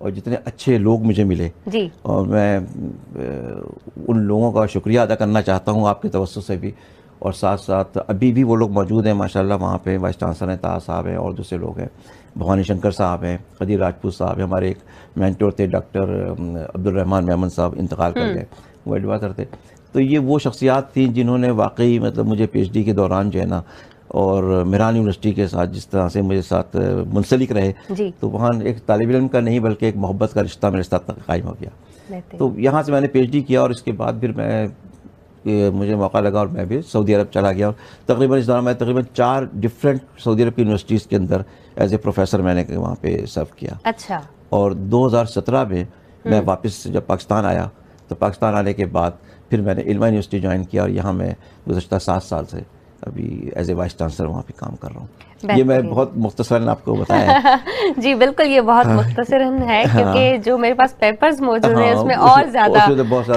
اور جتنے اچھے لوگ مجھے ملے جی اور میں ان لوگوں کا شکریہ ادا کرنا چاہتا ہوں آپ کے توسط سے بھی. اور ساتھ ساتھ ابھی بھی وہ لوگ موجود ہیں ماشاءاللہ وہاں پہ. وائس چانسلر ہیں طاہر صاحب ہیں اور دوسرے لوگ ہیں, بھوانی شنکر صاحب ہیں, قدیر راجپوت صاحب ہیں, ہمارے ایک مینٹور تھے ڈاکٹر عبدالرحمان میمن صاحب, انتقال کر گئے, وہ ایڈوائزر تھے. تو یہ وہ شخصیات تھیں جنہوں نے واقعی مطلب مجھے پی ایچ ڈی کے دوران جو ہے نا, اور میران یونیورسٹی کے ساتھ جس طرح سے مجھے ساتھ منسلک رہے, جی تو وہاں ایک طالب علم کا نہیں بلکہ ایک محبت کا رشتہ میرے ساتھ قائم ہو گیا. بہترین. تو یہاں سے میں نے پی ایچ ڈی کیا اور اس کے بعد پھر میں مجھے موقع لگا اور میں بھی سعودی عرب چلا گیا. اور تقریباً اس دوران میں تقریباً 4 ڈفرینٹ سعودی عرب کی یونیورسٹیز کے اندر ایز اے پروفیسر میں نے وہاں پہ سرو کیا. اچھا. اور 2017 میں میں واپس جب پاکستان آیا تو پاکستان آنے کے بعد پھر میں نے علمہ یونیورسٹی جوائن کیا, اور یہاں میں گزشتہ 7 سال سے ابھی ایز اے وائس چانسلر وہاں پہ کام کر رہا ہوں. یہ میں بہت مختصراً آپ کو بتایا ہے. جی بالکل, یہ بہت مختصراً ہے کیونکہ جو میرے پاس پیپرز موجود ہیں اس میں اور زیادہ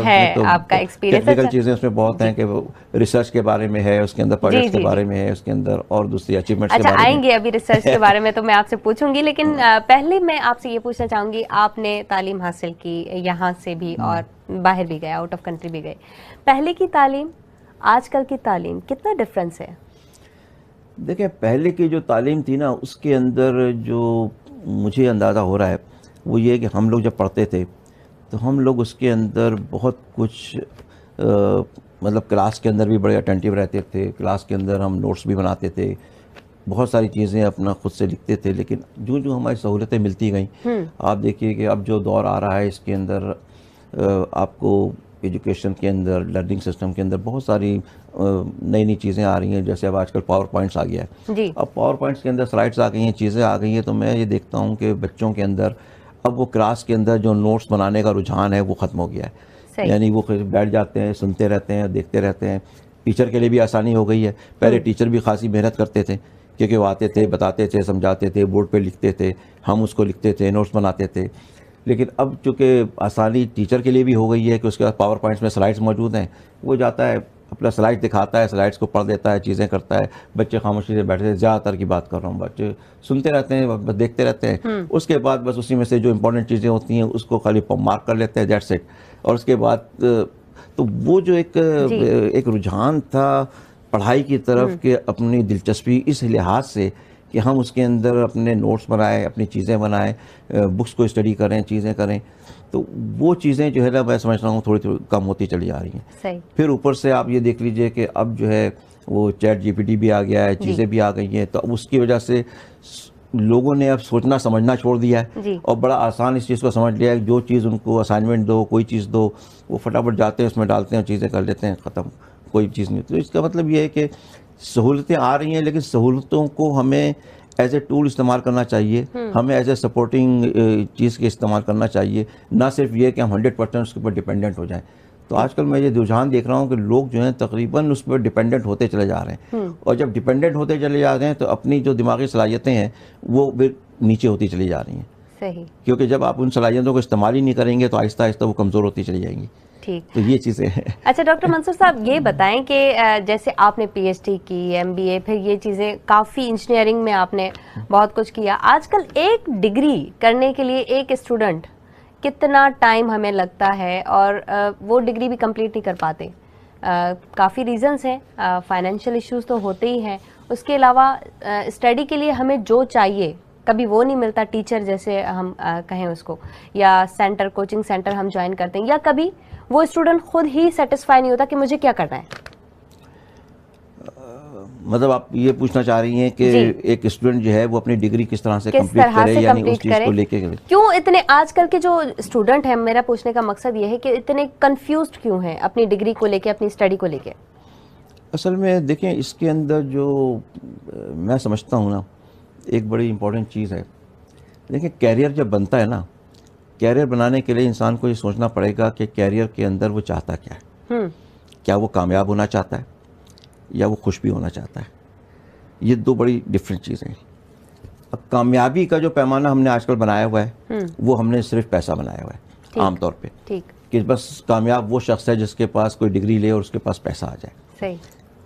ہے آپ کا ایکسپیرینس. ٹیکنیکل چیزیں اس میں بہت ہیں کہ وہ ریسرچ کے بارے میں ہے, اس کے اندر پروجیکٹس کے بارے میں ہے, اس کے اندر اور دوسری اچیومنٹس کے بارے میں. اچھا, آئیں گے ابھی ریسرچ کے بارے میں تو میں آپ سے پوچھوں گی, لیکن پہلے میں آپ سے یہ پوچھنا چاہوں گی, آپ نے تعلیم حاصل کی یہاں سے بھی اور باہر بھی گئے, آؤٹ آف کنٹری بھی گئے. پہلے کی تعلیم آج کل کی تعلیم کتنا ڈفرینس ہے؟ دیکھیں, پہلے کی جو تعلیم تھی نا, اس کے اندر جو مجھے اندازہ ہو رہا ہے وہ یہ کہ ہم لوگ جب پڑھتے تھے تو ہم لوگ اس کے اندر بہت کچھ مطلب کلاس کے اندر بھی بڑے اٹینٹیو رہتے تھے, کلاس کے اندر ہم نوٹس بھی بناتے تھے, بہت ساری چیزیں اپنا خود سے لکھتے تھے. لیکن جو ہماری سہولتیں ملتی گئیں, آپ دیکھیے کہ اب جو دور آ رہا ہے اس کے اندر آپ کو ایجوکیشن کے اندر, لرننگ سسٹم کے اندر بہت ساری نئی نئی چیزیں آ رہی ہیں. جیسے اب آج کل پاور پوائنٹس آ گیا ہے. جی. اب پاور پوائنٹس کے اندر سلائڈس آ گئی ہیں, چیزیں آ گئی ہیں, تو میں یہ دیکھتا ہوں کہ بچوں کے اندر اب وہ کلاس کے اندر جو نوٹس بنانے کا رجحان ہے وہ ختم ہو گیا ہے. یعنی وہ بیٹھ جاتے ہیں, سنتے رہتے ہیں, دیکھتے رہتے ہیں. ٹیچر کے لیے بھی آسانی ہو گئی ہے. پہلے ٹیچر بھی خاصی محنت کرتے تھے کیونکہ وہ آتے تھے, بتاتے تھے, سمجھاتے تھے, بورڈ پہ لکھتے تھے, ہم اس کو لکھتے تھے, نوٹس بناتے تھے. لیکن اب چونکہ آسانی ٹیچر کے لیے بھی ہو گئی ہے کہ اس کے بعد پاور پوائنٹس میں سلائڈس موجود ہیں, وہ جاتا ہے اپنا سلائڈ دکھاتا ہے, سلائڈس کو پڑھ دیتا ہے, چیزیں کرتا ہے. بچے خاموشی سے بیٹھے, زیادہ تر کی بات کر رہا ہوں, بچے سنتے رہتے ہیں, بس دیکھتے رہتے ہیں. اس کے بعد بس اسی میں سے جو امپورٹنٹ چیزیں ہوتی ہیں اس کو خالی مارک کر لیتے ہیں, دیٹس اٹ. اور اس کے بعد تو وہ جو ایک رجحان تھا پڑھائی کی طرف کہ اپنی دلچسپی اس لحاظ سے کہ ہم اس کے اندر اپنے نوٹس بنائیں, اپنی چیزیں بنائیں, بکس کو اسٹڈی کریں, چیزیں کریں, تو وہ چیزیں جو ہے نا میں سمجھ رہا ہوں تھوڑی کم ہوتی چلی جا رہی ہیں. پھر اوپر سے آپ یہ دیکھ لیجئے کہ اب جو ہے وہ چیٹ جی پی ٹی بھی آ گیا ہے, چیزیں بھی آ گئی ہیں, تو اب اس کی وجہ سے لوگوں نے اب سوچنا سمجھنا چھوڑ دیا ہے اور بڑا آسان اس چیز کو سمجھ لیا ہے. جو چیز ان کو اسائنمنٹ دو, کوئی چیز دو, وہ فٹافٹ جاتے ہیں اس میں ڈالتے ہیں, چیزیں کر لیتے ہیں, ختم, کوئی چیز نہیں. تو اس کا مطلب یہ ہے کہ سہولتیں آ رہی ہیں, لیکن سہولتوں کو ہمیں ایز اے ٹول استعمال کرنا چاہیے, ہمیں ایز اے سپورٹنگ چیز کے استعمال کرنا چاہیے, نہ صرف یہ کہ ہم 100% اس کے اوپر ڈپینڈنٹ ہو جائیں. تو آج کل میں یہ رجحان دیکھ رہا ہوں کہ لوگ جو ہیں تقریباً اس پر ڈپینڈنٹ ہوتے چلے جا رہے ہیں, اور جب ڈپینڈنٹ ہوتے چلے جا رہے ہیں تو اپنی جو دماغی صلاحیتیں ہیں وہ بھی نیچے ہوتی چلی جا رہی ہیں. صحیح. کیونکہ جب آپ ان صلاحیتوں کو استعمال ہی نہیں کریں گے تو آہستہ آہستہ وہ کمزور ہوتی چلی جائیں گی. ٹھیک. تو یہ چیزیں ہیں. اچھا ڈاکٹر منصور صاحب, یہ بتائیں کہ جیسے آپ نے پی ایچ ڈی کی, ایم بی اے, پھر یہ چیزیں کافی انجینئرنگ میں آپ نے بہت کچھ کیا. آج کل ایک ڈگری کرنے کے لیے ایک اسٹوڈنٹ کتنا ٹائم ہمیں لگتا ہے, اور وہ ڈگری بھی کمپلیٹ نہیں کر پاتے. کافی ریزنز ہیں, فائنینشیل ایشوز تو ہوتے ہی ہیں, اس کے علاوہ اسٹڈی کے لیے ہمیں جو چاہیے کبھی وہ نہیں ملتا, ٹیچر جیسے ہم کہیں اس کو, یا سینٹر, کوچنگ سینٹر ہم جوائن کرتے ہیں, یا کبھی وہ اسٹوڈنٹ خود ہی سیٹسفائی نہیں ہوتا کہ مجھے کیا کرنا ہے. مطلب آپ یہ پوچھنا چاہ رہی ہیں کہ ایک اسٹوڈنٹ جو ہے وہ اپنی ڈگری کس طرح سے کمپلیٹ کرے, یعنی اس چیز کو لے کے کیوں اتنے آج کل کے جو اسٹوڈنٹ ہیں, میرا پوچھنے کا مقصد یہ ہے کہ اتنے کنفیوزڈ کیوں ہیں اپنی ڈگری کو لے کے, اپنی اسٹڈی کو لے کے. اصل میں دیکھیں اس کے اندر جو میں سمجھتا ہوں نا ایک بڑی امپورٹنٹ چیز ہے. دیکھیں کیریئر جب بنتا ہے نا, کیریئر بنانے کے لیے انسان کو یہ سوچنا پڑے گا کہ کیریئر کے اندر وہ چاہتا کیا ہے. کیا وہ کامیاب ہونا چاہتا ہے یا وہ خوش بھی ہونا چاہتا ہے. یہ دو بڑی ڈفرینٹ چیزیں ہیں. اب کامیابی کا جو پیمانہ ہم نے آج کل بنایا ہوا ہے وہ ہم نے صرف پیسہ بنایا ہوا ہے عام طور پہ, کہ بس کامیاب وہ شخص ہے جس کے پاس کوئی ڈگری لے اور اس کے پاس پیسہ آ جائے. صحیح.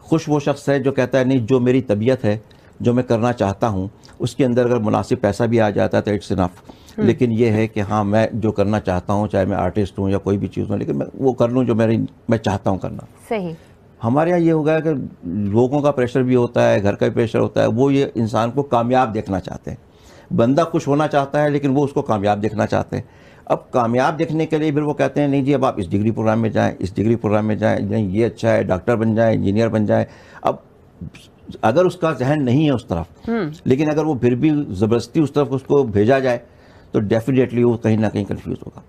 خوش وہ شخص ہے جو کہتا ہے نہیں, جو میری طبیعت ہے, جو میں کرنا چاہتا ہوں, اس کے اندر اگر مناسب پیسہ بھی آ جاتا ہے تو اٹس انف. لیکن یہ ہے کہ ہاں میں جو کرنا چاہتا ہوں, چاہے میں آرٹسٹ ہوں یا کوئی بھی چیز ہوں, لیکن میں وہ کر لوں جو میں چاہتا ہوں کرنا. صحیح. ہمارے یہاں یہ ہو گیا کہ لوگوں کا پریشر بھی ہوتا ہے, گھر کا بھی پریشر ہوتا ہے, وہ یہ انسان کو کامیاب دیکھنا چاہتے ہیں. بندہ خوش ہونا چاہتا ہے لیکن وہ اس کو کامیاب دیکھنا چاہتے ہیں. اب کامیاب دیکھنے کے لیے پھر وہ کہتے ہیں نہیں جی اب آپ اس ڈگری پروگرام میں جائیں, اس ڈگری پروگرام میں جائیں, نہیں یہ اچھا ہے, ڈاکٹر بن جائیں, انجینئر بن جائیں. اب اگر اس کا ذہن نہیں ہے اس طرف, لیکن اگر وہ پھر بھی زبردستی اس طرف اس کو بھیجا جائے تو ڈیفینیٹلی وہ کہیں نہ کہیں کنفیوز ہوگا.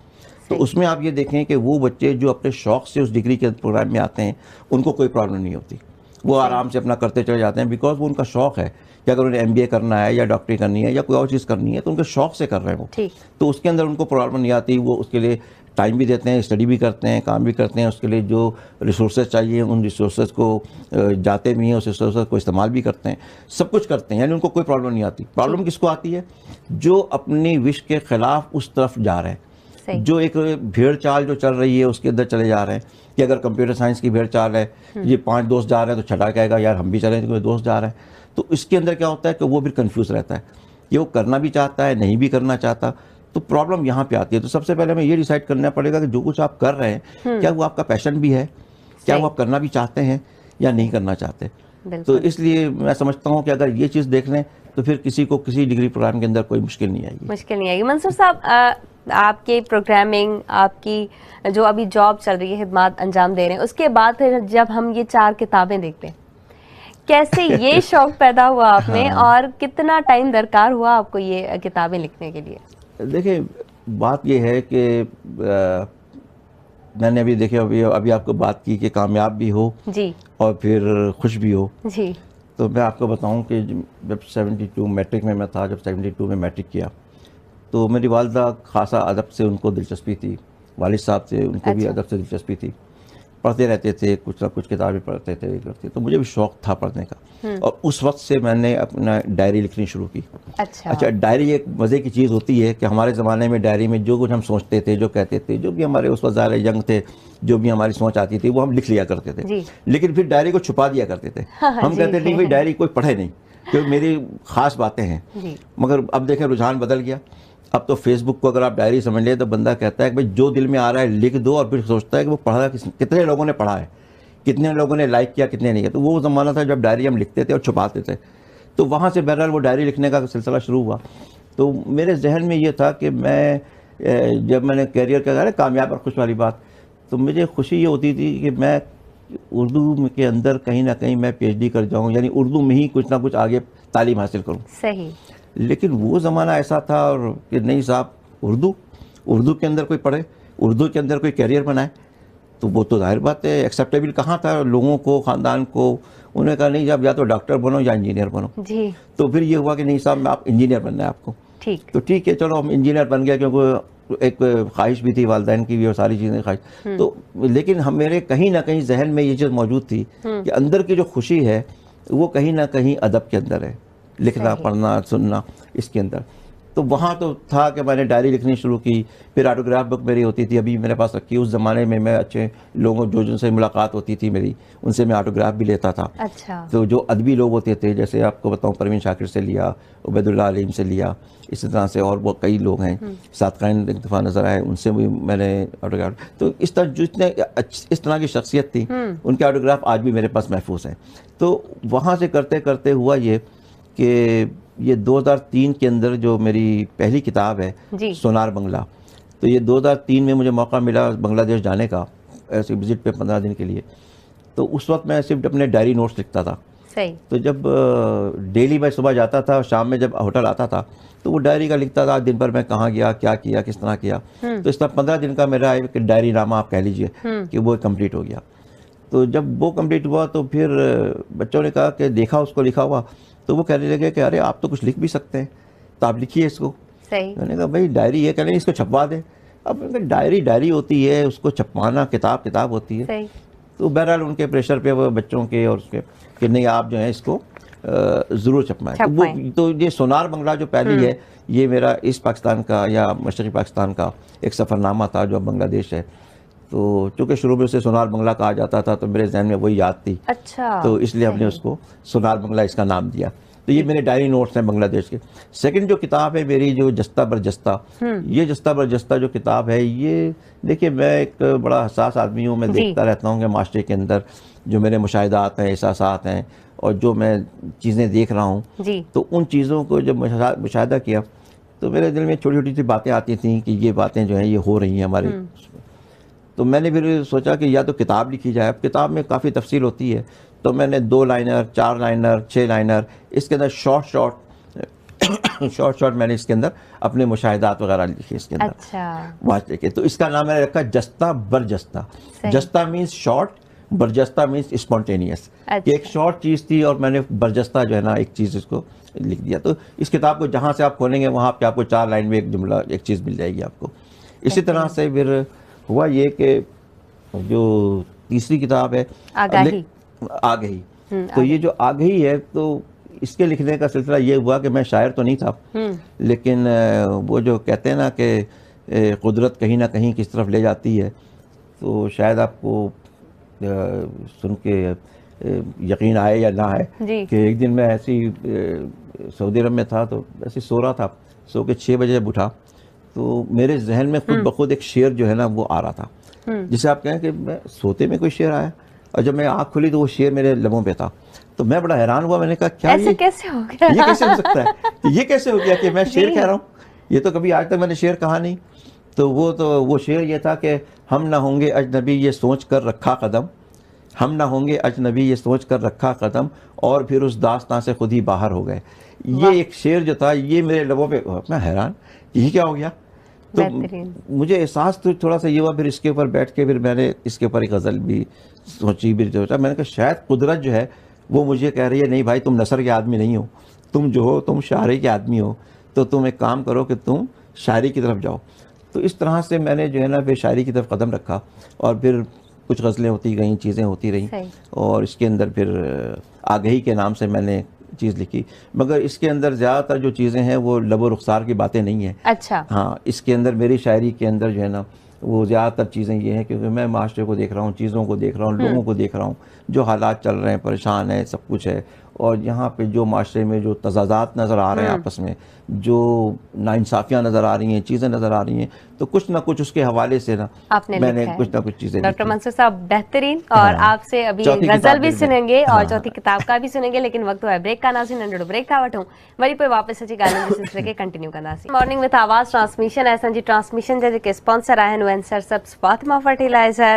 تو اس میں آپ یہ دیکھیں کہ وہ بچے جو اپنے شوق سے اس ڈگری کے پروگرام میں آتے ہیں ان کو کوئی پرابلم نہیں ہوتی, وہ آرام سے اپنا کرتے چلے جاتے ہیں, بیکاز وہ ان کا شوق ہے کہ اگر انہیں MBA کرنا ہے یا ڈاکٹری کرنی ہے یا کوئی اور چیز کرنی ہے تو ان کے شوق سے کر رہے ہیں وہ, تو اس کے اندر ان کو پرابلم نہیں آتی. وہ اس کے لیے ٹائم بھی دیتے ہیں, اسٹڈی بھی کرتے ہیں, کام بھی کرتے ہیں, اس کے لیے جو ریسورسز چاہیے ان ریسورسز کو جاتے بھی ہیں, اس ریسورسز کو استعمال بھی کرتے ہیں, سب کچھ کرتے ہیں, یعنی ان کو کوئی پرابلم نہیں آتی. پرابلم کس کو آتی ہے؟ جو اپنی وش کے خلاف اس طرف جا رہے ہیں, جو ایک بھیڑ چال جو چل رہی ہے اس کے اندر چلے جا رہے ہیں کہ اگر کمپیوٹر سائنس کی بھیڑ چال ہے, یہ 5 دوست جا رہے ہیں تو چھٹا کہے گا یار ہم بھی چلیں, کوئی دوست جا رہے ہیں. تو اس کے اندر کیا ہوتا ہے کہ وہ بھی کنفیوز رہتا ہے کہ وہ کرنا بھی چاہتا ہے, نہیں بھی کرنا چاہتا. تو پرابلم یہاں پہ آتی ہے. تو سب سے پہلے ہمیں یہ ڈیسائیڈ کرنا پڑے گا کہ جو کچھ آپ کر رہے ہیں کیا وہ آپ کا پیشن بھی ہے, کیا وہ آپ کرنا بھی چاہتے ہیں یا نہیں کرنا چاہتے. تو اس لیے میں سمجھتا ہوں کہ اگر یہ چیز دیکھ لیں تو پھر کسی کو کسی ڈگری پروگرام کے اندر کوئی مشکل نہیں آئے گی. منصور صاحب, آپ کی پروگرامنگ, آپ کی جو ابھی جاب چل رہی ہے, خدمات انجام دے رہے ہیں, اس کے بعد پھر جب ہم یہ 4 کتابیں دیکھتے ہیں, کیسے یہ شوق پیدا ہوا آپ میں اور کتنا ٹائم درکار ہوا آپ کو یہ کتابیں لکھنے کے لیے؟ دیکھیں بات یہ ہے کہ میں نے ابھی دیکھے ابھی آپ کو بات کی کہ کامیاب بھی ہو جی اور پھر خوش بھی ہو. جی. تو میں آپ کو بتاؤں کہ جب 72 میٹرک میں تھا, جب 72 میں میٹرک کیا تو میری والدہ خاصا ادب سے ان کو دلچسپی تھی, والد صاحب سے ان کو بھی ادب سے دلچسپی تھی, پڑھتے رہتے تھے, کچھ نہ کچھ کتابیں پڑھتے تھے کرتے, تو مجھے بھی شوق تھا پڑھنے کا. اور اس وقت سے میں نے اپنا ڈائری لکھنی شروع کی. اچھا ڈائری ایک مزے کی چیز ہوتی ہے کہ ہمارے زمانے میں ڈائری میں جو کچھ ہم سوچتے تھے, جو کہتے تھے, جو بھی ہمارے اس وقت ظاہر ینگ تھے, جو بھی ہماری سوچ آتی تھی وہ ہم لکھ لیا کرتے تھے. لیکن پھر ڈائری کو چھپا دیا کرتے تھے. ہم کہتے نہیں بھائی ڈائری کوئی پڑھے نہیں, کیونکہ میری خاص باتیں ہیں. مگر اب دیکھیں رجحان بدل گیا. اب تو فیس بک کو اگر آپ ڈائری سمجھ لیں تو بندہ کہتا ہے کہ بھائی جو دل میں آ رہا ہے لکھ دو, اور پھر سوچتا ہے کہ وہ پڑھا کتنے لوگوں نے پڑھا ہے, کتنے لوگوں نے لائک کیا, کتنے نہیں کیا. تو وہ زمانہ تھا جب ڈائری ہم لکھتے تھے اور چھپاتے تھے. تو وہاں سے بہرحال وہ ڈائری لکھنے کا سلسلہ شروع ہوا. تو میرے ذہن میں یہ تھا کہ میں جب میں نے کیریئر کا کامیاب اور خوش والی بات, تو مجھے خوشی یہ ہوتی تھی کہ میں اردو کے اندر کہیں نہ کہیں میں PhD کر جاؤں, یعنی اردو میں ہی کچھ نہ کچھ آگے تعلیم حاصل کروں. صحیح. لیکن وہ زمانہ ایسا تھا اور کہ نہیں صاحب, اردو کے اندر کوئی پڑھے, اردو کے اندر کوئی کیریئر بنائے, تو وہ تو ظاہر بات ہے ایکسیپٹیبل کہاں تھا لوگوں کو, خاندان کو. انہوں نے کہا نہیں جب یا تو ڈاکٹر بنو یا انجینئر بنو. جی. تو پھر یہ ہوا کہ نہیں صاحب آپ انجینئر بننا ہے آپ کو. ٹھیک. تو ٹھیک ہے چلو ہم انجینئر بن گیا, کیونکہ ایک خواہش بھی تھی والدین کی بھی اور ساری چیزیں خواہش. تو لیکن ہم میرے کہیں نہ کہیں ذہن میں یہ چیز موجود تھی کہ اندر کی جو خوشی ہے وہ کہیں نہ کہیں ادب کے اندر ہے, لکھنا پڑھنا سننا اس کے اندر. تو وہاں تو تھا کہ میں نے ڈائری لکھنی شروع کی. پھر آٹوگراف بک میری ہوتی تھی, ابھی میرے پاس رکھی. اس زمانے میں میں اچھے لوگوں جن سے ملاقات ہوتی تھی میری, ان سے میں آٹوگراف بھی لیتا تھا. اچھا. تو جو ادبی لوگ ہوتے تھے, جیسے آپ کو بتاؤں پروین شاکر سے لیا, عبید اللہ علیم سے لیا, اسی طرح سے اور وہ کئی لوگ ہیں, صادقین ایک دفعہ نظر آئے, ان سے بھی میں نے آٹوگراف. تو اس طرح جتنے اس طرح کی شخصیت تھی ان کے آٹوگراف آج بھی میرے پاس محفوظ ہیں. تو وہاں سے کرتے کرتے ہوا یہ کہ یہ 2003 کے اندر جو میری پہلی کتاب ہے سونار بنگلہ, تو یہ 2003 میں مجھے موقع ملا بنگلہ دیش جانے کا, ایسے وزٹ پہ 15 دن کے لیے. تو اس وقت میں صرف اپنے ڈائری نوٹس لکھتا تھا. تو جب ڈیلی میں صبح جاتا تھا اور شام میں جب ہوٹل آتا تھا تو وہ ڈائری کا لکھتا تھا, دن بھر میں کہاں گیا, کیا کیا, کس طرح کیا. تو اس طرح 15 دن کا میرا ایک ڈائری نامہ آپ کہہ لیجئے کہ وہ کمپلیٹ ہو گیا. تو جب وہ کمپلیٹ ہوا تو پھر بچوں نے کہا کہ دیکھا اس کو لکھا ہوا, تو وہ کہنے لگے کہ ارے آپ تو کچھ لکھ بھی سکتے ہیں, تو آپ لکھیے اس کو. میں نے کہا بھائی ڈائری یہ کہنے اس کو چھپوا دیں. اب ڈائری ہوتی ہے, اس کو چھپوانا کتاب ہوتی ہے. تو بہرحال ان کے پریشر پہ وہ بچوں کے اور اس کے کہ نہیں آپ جو ہے اس کو ضرور چھپوائیں. تو یہ سونار بنگلہ جو پہلی ہے یہ میرا اس پاکستان کا یا مشرقی پاکستان کا ایک سفر نامہ تھا جو اب بنگلہ دیش ہے. تو چونکہ شروع میں اسے سونار بنگلہ کہا جاتا تھا تو میرے ذہن میں وہی یاد تھی. اچھا. تو اس لیے ہم نے اس کو سونار بنگلہ اس کا نام دیا. تو یہ میرے ڈائری نوٹس ہیں بنگلہ دیش کے. سیکنڈ جو کتاب ہے میری جو جستہ برجستہ، یہ جستہ برجستہ جو کتاب ہے، یہ دیکھیے میں ایک بڑا حساس آدمی ہوں، میں دیکھتا رہتا ہوں کہ معاشرے کے اندر جو میرے مشاہدات ہیں، احساسات ہیں، اور جو میں چیزیں دیکھ رہا ہوں، تو ان چیزوں کو جب مشاہدہ کیا تو میرے دل میں چھوٹی چھوٹی سی باتیں آتی تھیں کہ یہ باتیں جو ہیں یہ ہو رہی ہیں ہماری. تو میں نے پھر سوچا کہ یا تو کتاب لکھی جائے. اب کتاب میں کافی تفصیل ہوتی ہے، تو میں نے 2 لائنر، 4 لائنر، 6 لائنر، اس کے اندر شارٹ میں نے اس کے اندر اپنے مشاہدات وغیرہ لکھے اس کے اندر واچ کے. تو اس کا نام میں نے رکھا جستہ برجستہ. جستہ مینس شارٹ، برجستہ مینس اسپونٹینیس. کہ ایک شارٹ چیز تھی اور میں نے برجستہ جو ہے نا ایک چیز اس کو لکھ دیا. تو اس کتاب کو جہاں سے آپ کھولیں گے وہاں پہ آپ کو 4 لائن میں ایک جملہ، ایک چیز مل جائے گی آپ کو. اسی طرح سے پھر ہوا یہ کہ جو تیسری کتاب ہے آگہی، تو یہ جو آگہی ہے تو اس کے لکھنے کا سلسلہ یہ ہوا کہ میں شاعر تو نہیں تھا، لیکن وہ جو کہتے ہیں نا کہ قدرت کہیں نہ کہیں کس طرف لے جاتی ہے، تو شاید آپ کو سن کے یقین آئے یا نہ آئے کہ ایک دن میں ایسی سعودی عرب میں تھا، تو ایسے سو رہا تھا، سو کے 6 بجے جب اٹھا تو میرے ذہن میں خود بخود ایک شعر جو ہے نا وہ آ رہا تھا، جسے آپ کہیں کہ میں سوتے میں کوئی شعر آیا، اور جب میں آنکھ کھلی تو وہ شعر میرے لبوں پہ تھا. تو میں بڑا حیران ہوا، میں نے کہا کیا یہ کیسے ہو گیا، یہ کیسے ہو سکتا ہے، یہ کیسے ہو گیا کہ میں شعر کہہ رہا ہوں، یہ تو کبھی آج تک میں نے شعر کہا نہیں. تو وہ شعر یہ تھا کہ ہم نہ ہوں گے اجنبی یہ سوچ کر رکھا قدم، ہم نہ ہوں گے اجنبی یہ سوچ کر رکھا قدم، اور پھر اس داستان سے خود ہی باہر ہو گئے. یہ ایک شعر جو تھا یہ میرے لبوں پہ، میں حیران یہ کیا ہو گیا. تو مجھے احساس تو تھوڑا سا یہ ہوا، پھر اس کے اوپر بیٹھ کے پھر میں نے اس کے اوپر ایک غزل بھی سوچی، بھی سوچا. میں نے کہا شاید قدرت جو ہے وہ مجھے کہہ رہی ہے نہیں بھائی تم نثر کے آدمی نہیں ہو، تم جو ہو تم شاعری کے آدمی ہو، تو تم ایک کام کرو کہ تم شاعری کی طرف جاؤ. تو اس طرح سے میں نے جو ہے نا پھر شاعری کی طرف قدم رکھا، اور پھر کچھ غزلیں ہوتی گئیں، چیزیں ہوتی رہیں، اور اس کے اندر پھر آگہی کے نام سے میں نے چیز لکھی. مگر اس کے اندر زیادہ تر جو چیزیں ہیں وہ لب و رخسار کی باتیں نہیں ہیں. اچھا. ہاں، اس کے اندر میری شاعری کے اندر جو ہے نا وہ زیادہ تر چیزیں یہ ہیں کیونکہ میں معاشرے کو دیکھ رہا ہوں، چیزوں کو دیکھ رہا ہوں، لوگوں کو دیکھ رہا ہوں، جو حالات چل رہے ہیں، پریشان ہیں، سب کچھ ہے. اور یہاں پہ جو معاشرے میں جو تضادات نظر آ رہے ہیں آپس میں، جو ناانصافیاں نظر آ رہی ہیں، چیزیں نظر آ رہی ہیں، تو کچھ نہ کچھ اس کے حوالے سے نا میں نے کچھ نہ کچھ چیزیں. ڈاکٹر منصور صاحب بہترین، اور آپ سے ابھی غزل بھی سنیں گے اور چوتھی کتاب کا بھی سنیں گے، لیکن وقت ہوا ہے بریک کا. ناظرین ننڈڑو بریک تھا وٹھوں وری پہ واپس اچھی گالن کے سلسلے کے کنٹینیو کرنا سی. مارننگ وتھ آواز ٹرانسمیشن ایسا جی ٹرانسمیشن جے اسپانسر آہن وین سر سبس فاطمہ فرٹیلائزر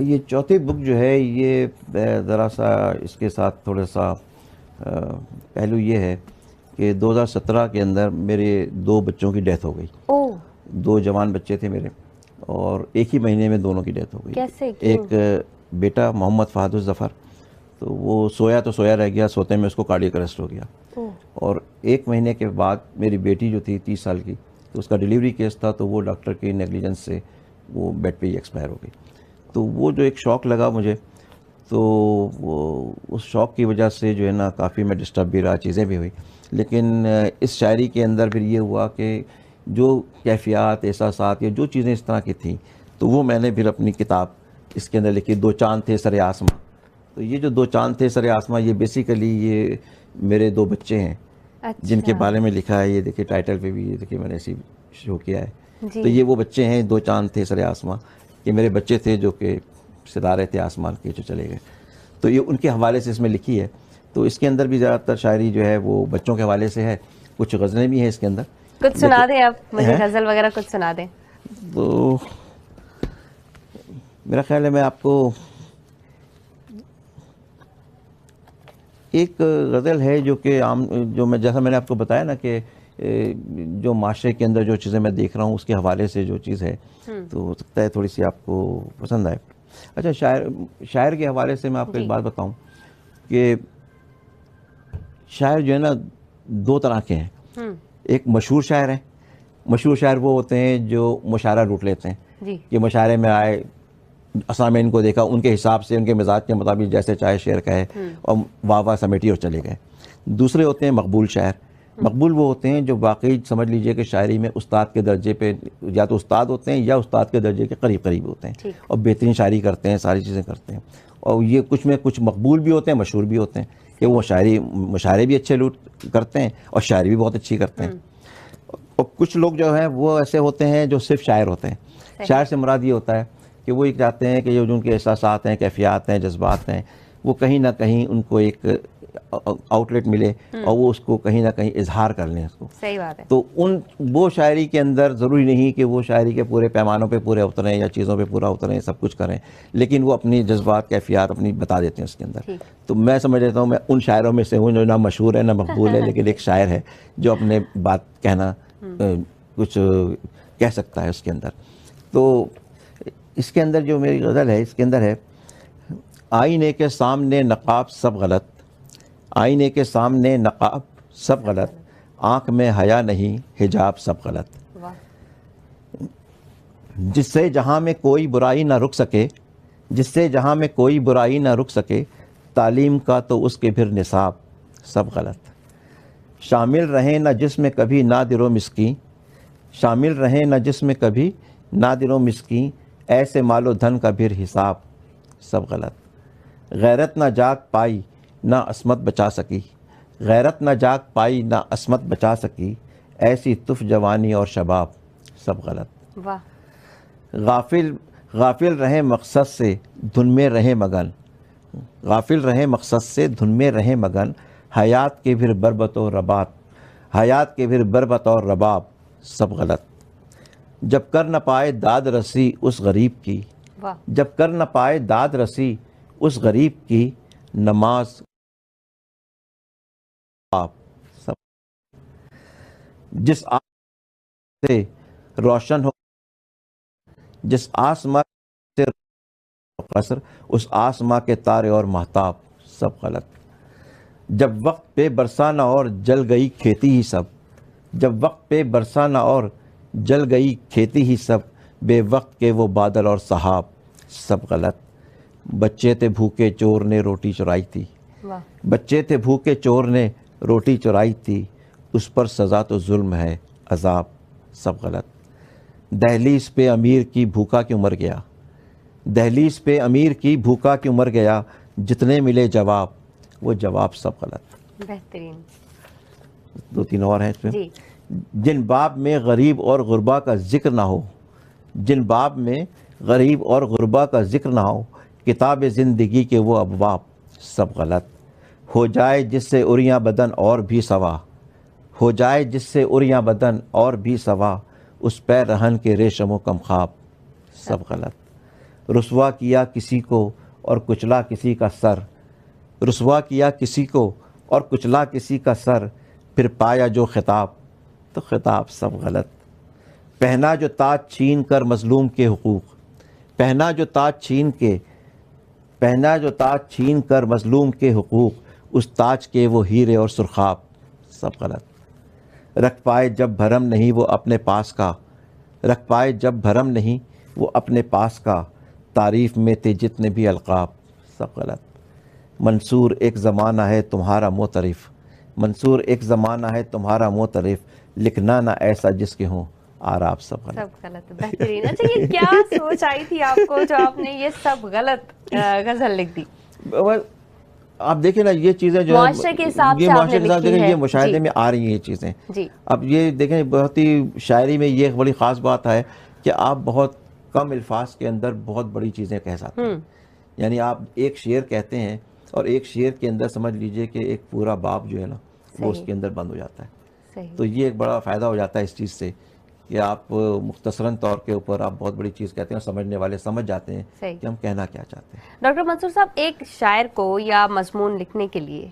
یہ چوتھی بک جو ہے یہ ذرا سا اس کے ساتھ تھوڑا سا پہلو یہ ہے کہ 2017 کے اندر میرے 2 بچوں کی ڈیتھ ہو گئی. 2 جوان بچے تھے میرے، اور ایک ہی مہینے میں دونوں کی ڈیتھ ہو گئی. کیسے؟ ایک بیٹا محمد فہد الظفر، تو وہ سویا رہ گیا، سوتے میں اس کو کارڈیک اریسٹ ہو گیا. اور 1 مہینے کے بعد میری بیٹی جو تھی 30 سال کی، تو اس کا ڈیلیوری کیس تھا، تو وہ ڈاکٹر کی نیگلیجنس سے وہ بیڈ پہ ہی ایکسپائر ہو گئی. تو وہ جو ایک شوق لگا مجھے، تو وہ اس شوق کی وجہ سے جو ہے نا کافی میں ڈسٹرب بھی رہا، چیزیں بھی ہوئی. لیکن اس شاعری کے اندر پھر یہ ہوا کہ جو کیفیات، احساسات یا جو چیزیں اس طرح کی تھیں، تو وہ میں نے پھر اپنی کتاب اس کے اندر لکھی. 2 چاند تھے سر آسماں. تو یہ جو 2 چاند تھے سر آسماں، یہ بیسیکلی یہ میرے 2 بچے ہیں جن کے بارے میں لکھا ہے. یہ دیکھیے ٹائٹل پہ بھی یہ دیکھیے میں نے ایسی شو کیا ہے. تو یہ وہ بچے ہیں 2 چاند تھے سر آسماں، یہ میرے بچے تھے جو کہ ستارے تھے آسمان کے جو چلے گئے. تو یہ ان کے حوالے سے اس میں لکھی ہے. تو اس کے اندر بھی زیادہ تر شاعری جو ہے وہ بچوں کے حوالے سے ہے، کچھ غزلیں بھی ہیں اس کے اندر. کچھ سنا دیں آپ مجھے، غزل وغیرہ کچھ سنا دیں. تو میرا خیال ہے میں آپ کو ایک غزل ہے جو کہ عام، جو میں جیسا میں نے آپ کو بتایا نا کہ جو معاشرے کے اندر جو چیزیں میں دیکھ رہا ہوں اس کے حوالے سے جو چیز ہے، تو ہو سکتا ہے تھوڑی سی آپ کو پسند آئے. اچھا، شاعر کے حوالے سے میں آپ کو ایک بات بتاؤں کہ شاعر جو ہے نا 2 طرح کے ہیں. ایک مشہور شاعر ہیں. مشہور شاعر وہ ہوتے ہیں جو مشاعرہ لوٹ لیتے ہیں کہ مشاعرے میں آئے، اسامعین کو دیکھا، ان کے حساب سے ان کے مزاج کے مطابق جیسے چاہے شعر کہے اور واہ واہ سمیٹی اور چلے گئے. دوسرے ہوتے ہیں مقبول شاعر. مقبول وہ ہوتے ہیں جو واقعی سمجھ لیجئے کہ شاعری میں استاد کے درجے پہ یا تو استاد ہوتے ہیں یا استاد کے درجے کے قریب قریب ہوتے ہیں اور بہترین شاعری کرتے ہیں, ساری چیزیں کرتے ہیں. اور یہ کچھ میں کچھ مقبول بھی ہوتے ہیں, مشہور بھی ہوتے ہیں کہ وہ مشاعرے بھی اچھے کرتے ہیں اور شاعری بھی بہت اچھی کرتے ہیں. اور کچھ لوگ جو ہیں وہ ایسے ہوتے ہیں جو صرف شاعر ہوتے ہیں. شاعر سے مراد یہ ہوتا ہے کہ وہ یہ چاہتے ہیں کہ جو ان کے احساسات ہیں, کیفیات ہیں, جذبات ہیں, وہ کہیں نہ کہیں ان کو ایک آؤٹ لیٹ ملے اور وہ اس کو کہیں نہ کہیں اظہار کر لیں اس کو. صحیح بات ہے. تو وہ شاعری کے اندر ضروری نہیں کہ وہ شاعری کے پورے پیمانوں پہ پورے اتریں یا چیزوں پہ پورا اتریں, سب کچھ کریں, لیکن وہ اپنی جذبات, کیفیات اپنی بتا دیتے ہیں اس کے اندر. تو میں سمجھ لیتا ہوں میں ان شاعروں میں سے ہوں جو نہ مشہور ہے نہ مقبول ہے, لیکن ایک شاعر ہے جو اپنے بات کہنا کچھ کہہ سکتا ہے اس کے اندر. تو اس کے اندر جو میری غزل ہے اس کے اندر ہے, آئینے کے سامنے نقاب سب غلط, آئینے کے سامنے نقاب سب غلط, آنکھ میں حیا نہیں حجاب سب غلط. جس سے جہاں میں کوئی برائی نہ رک سکے, جس سے جہاں میں کوئی برائی نہ رک سکے, تعلیم کا تو اس کے پھر نصاب سب غلط. شامل رہیں نہ جس میں کبھی نادر و مسکین, شامل رہیں نہ جس میں کبھی نادر و مسکین, ایسے مال و دھن کا پھر حساب سب غلط. غیرت نہ جاگ پائی نہ عصمت بچا سکی, غیرت نہ جاگ پائی نہ عصمت بچا سکی, ایسی تف جوانی اور شباب سب غلط. غافل رہیں مقصد سے دھن میں رہیں مگن, غافل رہیں مقصد سے دھن میں رہیں مگن, حیات کے پھر بربط و رباب, حیات کے پھر بربط اور رباب سب غلط. جب کر نہ پائے داد رسی اس غریب کی, جب کر نہ پائے داد رسی اس غریب کی, نماز آپ سب. جس آسمان سے روشن ہو, جس آسمان سے قصر, اس آسمان کے تارے اور مہتاب سب غلط. جب وقت پہ برسانا اور جل گئی کھیتی ہی سب, جب وقت پہ برسانا اور جل گئی کھیتی ہی سب, بے وقت کے وہ بادل اور سحاب سب غلط. بچے تھے بھوکے چور نے روٹی چرائی تھی, بچے تھے بھوکے چور نے روٹی چرائی تھی, اس پر سزا تو ظلم ہے عذاب سب غلط. دہلیز پہ امیر کی بھوکا کیوں مر گیا, دہلیز پہ امیر کی بھوکا کیوں مر گیا, جتنے ملے جواب وہ جواب سب غلط. بہترین. دو تین اور ہیں اس میں. جن باب میں غریب اور غربا کا ذکر نہ ہو, جن باب میں غریب اور غربا کا ذکر نہ ہو, کتاب زندگی کے وہ ابواب سب غلط. ہو جائے جس سے اریاں بدن اور بھی سوا, ہو جائے جس سے اریاں بدن اور بھی سوا, اس پہ رہن کے ریشم و کم خواب سب غلط. رسوا کیا کسی کو اور کچلا کسی کا سر, رسوا کیا کسی کو اور کچلا کسی کا سر, پھر پایا جو خطاب تو خطاب سب غلط. پہنا جو تاج چھین کر مظلوم کے حقوق, پہنا جو تاج چھین کے, پہنا جو تاج چھین کر مظلوم کے حقوق, اس تاج کے وہ ہیرے اور سرخاب سب غلط. رکھ پائے جب بھرم نہیں وہ اپنے پاس کا, رکھ پائے جب بھرم نہیں وہ اپنے پاس کا, تعریف میں تھے جتنے بھی القاب سب غلط. منصور ایک زمانہ ہے تمہارا معترف, منصور ایک زمانہ ہے تمہارا معترف, لکھنا نہ ایسا جس کے ہوں آراب سب غلط. سب غلط. بہترین. اچھا یہ کیا سوچ آئی تھی آپ کو جو آپ نے یہ سب غلط غزل لکھ دی؟ آپ دیکھیں نا یہ چیزیں جو معاشرے کے حساب سے آپ نے لکھی ہے, یہ مشاہدے میں آ رہی ہیں یہ چیزیں. اب یہ دیکھیں بہت ہی شاعری میں یہ ایک بڑی خاص بات ہے کہ آپ بہت کم الفاظ کے اندر بہت بڑی چیزیں کہہ سکتے ہیں. یعنی آپ ایک شعر کہتے ہیں اور ایک شعر کے اندر سمجھ لیجئے کہ ایک پورا باب جو ہے نا وہ اس کے اندر بند ہو جاتا ہے. تو یہ ایک بڑا فائدہ ہو جاتا ہے اس چیز سے کہ آپ مختصراً طور کے اوپر آپ بہت بڑی چیز کہتے ہیں اور سمجھنے والے سمجھ جاتے ہیں کہ ہم کہنا کیا چاہتے ہیں. ڈاکٹر منصور صاحب, ایک شاعر کو یا مضمون لکھنے کے لیے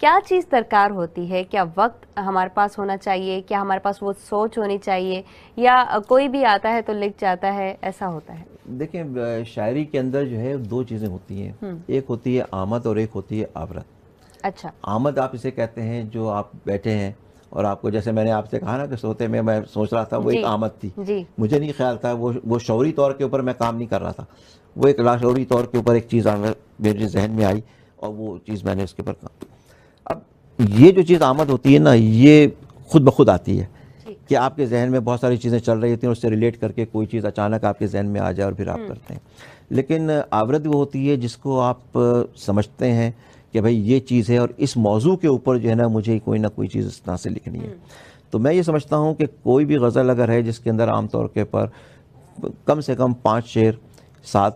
کیا چیز درکار ہوتی ہے؟ کیا وقت ہمارے پاس ہونا چاہیے, کیا ہمارے پاس وہ سوچ ہونی چاہیے, یا کوئی بھی آتا ہے تو لکھ جاتا ہے, ایسا ہوتا ہے؟ دیکھیں شاعری کے اندر جو ہے دو چیزیں ہوتی ہیں, ایک ہوتی ہے آمد اور ایک ہوتی ہے آورت. اچھا. آمد آپ اسے کہتے ہیں جو آپ بیٹھے ہیں اور آپ کو, جیسے میں نے آپ سے کہا نا کہ سوتے میں سوچ رہا تھا, وہ ایک آمد تھی. مجھے نہیں خیال تھا, وہ شعوری طور کے اوپر میں کام نہیں کر رہا تھا, وہ ایک لاشعوری طور کے اوپر ایک چیز میرے ذہن میں آئی اور وہ چیز میں نے اس کے اوپر کام. اب یہ جو چیز آمد ہوتی ہے نا یہ خود بخود آتی ہے کہ آپ کے ذہن میں بہت ساری چیزیں چل رہی ہوتی ہیں، اس سے ریلیٹ کر کے کوئی چیز اچانک آپ کے ذہن میں آ جائے اور پھر آپ کرتے ہیں. لیکن آورد وہ ہوتی ہے جس کو آپ سمجھتے ہیں کہ بھائی یہ چیز ہے اور اس موضوع کے اوپر جو ہے نا مجھے کوئی نہ کوئی چیز اس طرح سے لکھنی ہے. تو میں یہ سمجھتا ہوں کہ کوئی بھی غزل اگر ہے جس کے اندر عام طور کے پر کم سے کم 5 شعر 7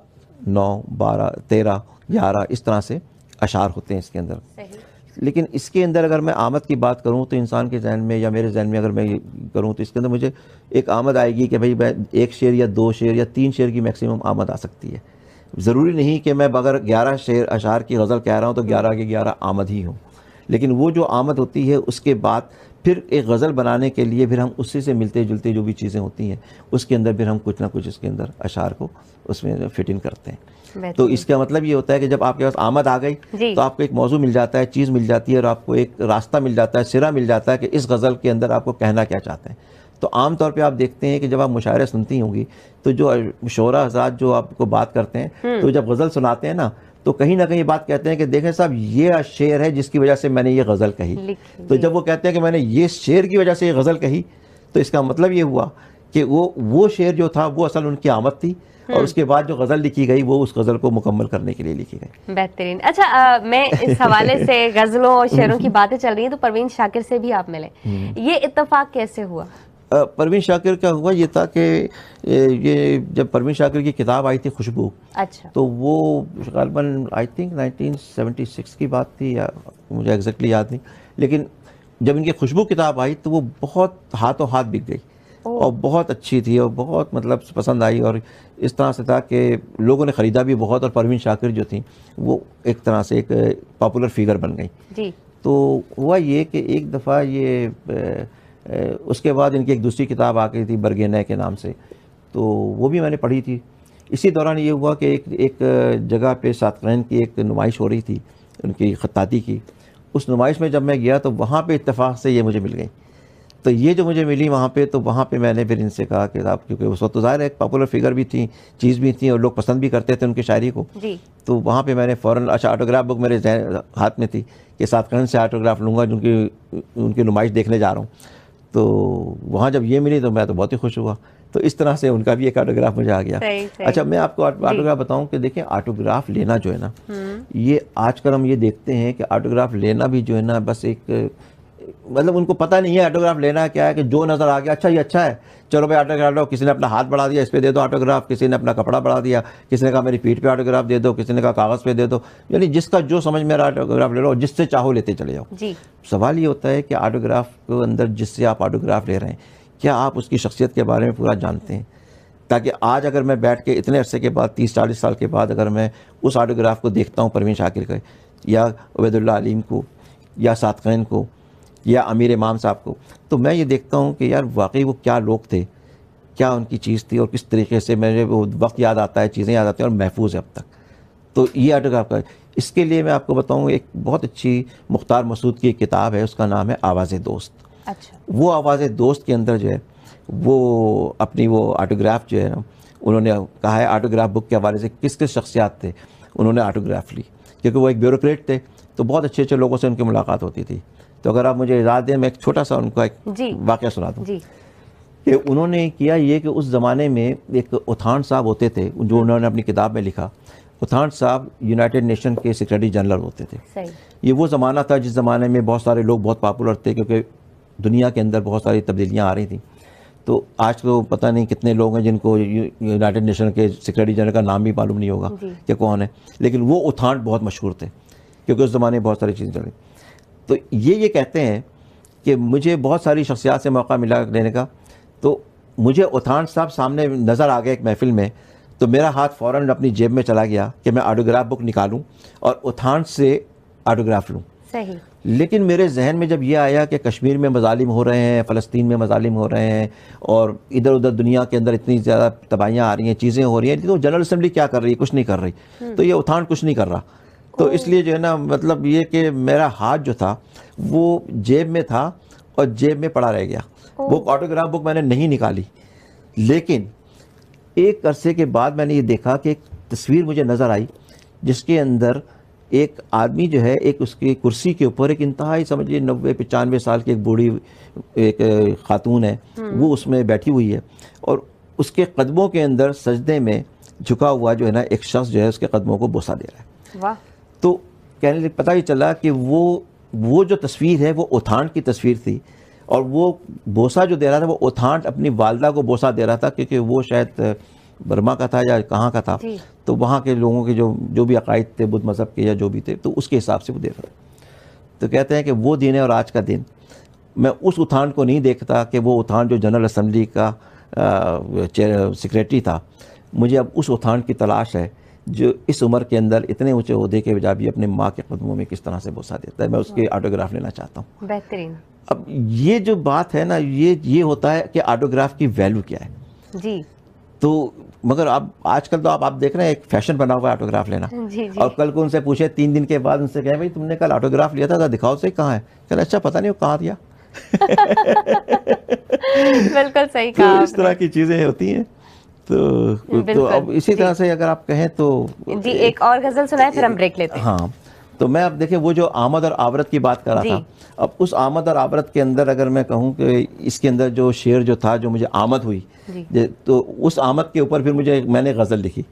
9 12 13 11 اس طرح سے اشعار ہوتے ہیں اس کے اندر. لیکن اس کے اندر اگر میں آمد کی بات کروں تو انسان کے ذہن میں یا میرے ذہن میں اگر میں یہ کروں تو اس کے اندر مجھے ایک آمد آئے گی کہ بھئی 1 شعر یا 2 شعر یا 3 شعر کی میکسیمم آمد آ سکتی ہے. ضروری نہیں کہ میں اگر 11 شعر اشعار کی غزل کہہ رہا ہوں تو 11 کے 11 آمد ہی ہوں. لیکن وہ جو آمد ہوتی ہے اس کے بعد پھر ایک غزل بنانے کے لیے پھر ہم اسی سے ملتے جلتے جو بھی چیزیں ہوتی ہیں اس کے اندر پھر ہم کچھ نہ کچھ اس کے اندر اشعار کو اس میں فٹ ان کرتے ہیں. تو اس کا مطلب یہ ہوتا ہے کہ جب آپ کے پاس آمد آ گئی تو آپ کو ایک موضوع مل جاتا ہے، چیز مل جاتی ہے اور آپ کو ایک راستہ مل جاتا ہے، سرا مل جاتا ہے کہ اس غزل کے اندر آپ کو کہنا کیا چاہتے ہیں. تو عام طور پہ آپ دیکھتے ہیں کہ جب آپ مشاعرے سنتی ہوں گی تو جو شعراء حضرات جو آپ کو بات کرتے ہیں تو جب غزل سناتے ہیں نا تو کہیں نہ کہیں بات کہتے ہیں کہ دیکھیں صاحب یہ شعر ہے جس کی وجہ سے میں نے یہ غزل کہی. تو جب وہ کہتے ہیں کہ میں نے یہ شعر کی وجہ سے یہ غزل کہی تو اس کا مطلب یہ ہوا کہ وہ شعر جو تھا وہ اصل ان کی آمد تھی اور اس کے بعد جو غزل لکھی گئی وہ اس غزل کو مکمل کرنے کے لیے لکھی گئی. بہترین. اچھا میں اس حوالے سے غزلوں اور شعروں کی باتیں چل رہی ہیں تو پروین شاکر سے بھی آپ ملے، یہ اتفاق کیسے ہوا؟ پروین شاکر کا ہوا یہ تھا کہ یہ جب پروین شاکر کی کتاب آئی تھی خوشبو، اچھا تو وہ غالباً آئی تھنک 1976 کی بات تھی یا مجھے ایگزیکٹلی یاد نہیں، لیکن جب ان کی خوشبو کتاب آئی تو وہ بہت ہاتھوں ہاتھ بک گئی اور بہت اچھی تھی اور بہت مطلب پسند آئی اور اس طرح سے تھا کہ لوگوں نے خریدا بھی بہت اور پروین شاکر جو تھیں وہ ایک طرح سے ایک پاپولر فگر بن گئی. جی. تو ہوا یہ کہ ایک دفعہ یہ اس کے بعد ان کی ایک دوسری کتاب آ گئی تھی برگے نئے کے نام سے، تو وہ بھی میں نے پڑھی تھی. اسی دوران یہ ہوا کہ ایک جگہ پہ صادقین کی ایک نمائش ہو رہی تھی ان کی خطاطی کی. اس نمائش میں جب میں گیا تو وہاں پہ اتفاق سے یہ مجھے مل گئی. تو یہ جو مجھے ملی وہاں پہ تو وہاں پہ میں نے پھر ان سے کہا کہ آپ کیونکہ اس وقت تو ظاہر ہے ایک پاپولر فگر بھی تھیں، چیز بھی تھیں اور لوگ پسند بھی کرتے تھے ان کی شاعری کو. تو وہاں پہ میں نے فوراً اچھا آٹوگراف بک میرے ہاتھ میں تھی کہ صادقین سے آٹوگراف لوں گا جو کہ ان کی نمائش دیکھنے جا رہا ہوں. تو وہاں جب یہ ملی تو میں تو بہت ہی خوش ہوا. تو اس طرح سے ان کا بھی ایک آٹوگراف مجھے آ گیا. اچھا میں آپ کو آٹوگراف بتاؤں کہ دیکھیں آٹوگراف لینا جو ہے نا یہ آج کل ہم یہ دیکھتے ہیں کہ آٹوگراف لینا بھی جو ہے نا بس ایک مطلب ان کو پتہ نہیں ہے آٹوگراف لینا کیا ہے کہ جو نظر آ گیا اچھا یہ اچھا ہے چلو بھائی آٹوگراف لو. کسی نے اپنا ہاتھ بڑھا دیا اس پہ دے دو آٹوگراف، کسی نے اپنا کپڑا بڑھا دیا، کسی نے کہا میری پیٹھ پہ آٹوگراف دے دو، کسی نے کہا کاغذ پہ دے دو. یعنی جس کا جو سمجھ میں آٹوگراف لے لو جس سے چاہو لیتے چلے جاؤ. سوال یہ ہوتا ہے کہ آٹوگراف کے اندر جس سے آپ آٹوگراف لے رہے ہیں کیا آپ اس کی شخصیت کے بارے میں پورا جانتے ہیں؟ تاکہ آج اگر میں بیٹھ کے اتنے عرصے کے بعد 30-40 سال کے بعد اگر میں اس آٹوگراف کو دیکھتا ہوں پروین شاکر کا یا عبید اللہ علیم کو یا صادقین کو یا امیر امام صاحب کو تو میں یہ دیکھتا ہوں کہ یار واقعی وہ کیا لوگ تھے، کیا ان کی چیز تھی اور کس طریقے سے میرے وہ وقت یاد آتا ہے، چیزیں یاد آتی ہیں اور محفوظ ہے اب تک. تو یہ آٹوگراف کا اس کے لیے میں آپ کو بتاؤں ایک بہت اچھی مختار مسعود کی ایک کتاب ہے، اس کا نام ہے آواز دوست. اچھا. وہ آواز دوست کے اندر جو ہے وہ اپنی وہ آٹوگراف جو ہے نا انہوں نے کہا ہے آٹوگراف بک کے حوالے سے کس کس شخصیات تھے انہوں نے آٹوگراف لی، کیونکہ وہ ایک بیوروکریٹ تھے تو بہت اچھے اچھے لوگوں سے ان کی ملاقات ہوتی تھی. تو اگر آپ مجھے اجازت دیں میں ایک چھوٹا سا ان کا ایک واقعہ سنا دوں کہ انہوں نے کیا یہ کہ اس زمانے میں ایک اتھان صاحب ہوتے تھے جو انہوں نے اپنی کتاب میں لکھا. اتھان صاحب یونائٹڈ نیشن کے سیکریٹری جنرل ہوتے تھے. یہ وہ زمانہ تھا جس زمانے میں بہت سارے لوگ بہت پاپولر تھے کیونکہ دنیا کے اندر بہت ساری تبدیلیاں آ رہی تھیں. تو آج تو پتہ نہیں کتنے لوگ ہیں جن کو یونائٹڈ نیشن کے سیکریٹری جنرل کا نام بھی معلوم نہیں ہوگا کہ کون ہے، لیکن وہ اتھان بہت مشہور تھے کیونکہ اس زمانے میں بہت ساری چیزیں چلی. تو یہ کہتے ہیں کہ مجھے بہت ساری شخصیات سے موقع ملا لینے کا. تو مجھے اتھان صاحب سامنے نظر آ گئے ایک محفل میں تو میرا ہاتھ فوراً اپنی جیب میں چلا گیا کہ میں آٹوگراف بک نکالوں اور اتھان سے آٹوگراف لوں. صحیح. لیکن میرے ذہن میں جب یہ آیا کہ کشمیر میں مظالم ہو رہے ہیں، فلسطین میں مظالم ہو رہے ہیں اور ادھر ادھر دنیا کے اندر اتنی زیادہ تباہیاں آ رہی ہیں، چیزیں ہو رہی ہیں، تو جنرل اسمبلی کیا کر رہی ہے؟ کچھ نہیں کر رہی. تو یہ اتھان کچھ نہیں کر رہا. تو اس لیے جو ہے نا مطلب یہ کہ میرا ہاتھ جو تھا وہ جیب میں تھا اور جیب میں پڑا رہ گیا. وہ آٹوگراف بک میں نے نہیں نکالی. لیکن ایک عرصے کے بعد میں نے یہ دیکھا کہ ایک تصویر مجھے نظر آئی جس کے اندر ایک آدمی جو ہے ایک اس کی کرسی کے اوپر ایک انتہائی سمجھیے 90-95 سال کی ایک بوڑھی ایک خاتون ہے, وہ اس میں بیٹھی ہوئی ہے, اور اس کے قدموں کے اندر سجدے میں جھکا ہوا جو ہے نا ایک شخص جو ہے اس کے قدموں کو بوسہ دے رہا ہے. واہ. تو کہنے لگے پتہ ہی چلا کہ وہ جو تصویر ہے وہ اوتھانٹ کی تصویر تھی, اور وہ بوسہ جو دے رہا تھا وہ اوتھانٹ اپنی والدہ کو بوسہ دے رہا تھا, کیونکہ وہ شاید برما کا تھا یا کہاں کا تھا, تو وہاں کے لوگوں کے جو بھی عقائد تھے بدھ مذہب کے یا جو بھی تھے, تو اس کے حساب سے وہ دے رہا تھا. تو کہتے ہیں کہ وہ دن ہے اور آج کا دن میں اس اوتھانٹ کو نہیں دیکھتا کہ وہ اوتھانٹ جو جنرل اسمبلی کا سیکریٹری تھا, مجھے اب اس اوتھانٹ کی تلاش ہے جو اس عمر کے اندر اتنے اونچے عہدے کے بجائے بھی اپنے ماں کے قدموں میں کس طرح سے بوسہ دیتا ہے. میں اس کے آٹوگراف لینا چاہتا ہوں. بہترین. اب یہ جو بات ہے نا, یہ ہوتا ہے کہ آٹوگراف کی ویلیو کیا ہے. جی. تو مگر اب آج کل تو آپ دیکھ رہے ہیں ایک فیشن بنا ہوا ہے آٹوگراف لینا. جی. اور کل کو ان سے پوچھے 3 دن کے بعد ان سے کہیں بھائی تم نے کل آٹوگراف لیا تھا دکھاؤ سے کہاں ہے, کہ اچھا پتہ نہیں وہ کہاں دیا. بالکل صحیح تو کہا. اس طرح کی چیزیں ہوتی ہیں. تو اب اسی طرح سے اگر آپ کہیں تو جی ایک اور غزل سنائیں پھر ہم بریک لیتے ہیں. ہاں, تو میں اب دیکھیں وہ جو آمد اور آورت کی بات کر رہا تھا, اب اس آمد اور آورت کے اندر اگر میں کہوں کہ اس کے اندر جو شعر جو تھا جو مجھے آمد ہوئی, تو اس آمد کے اوپر پھر میں نے غزل لکھی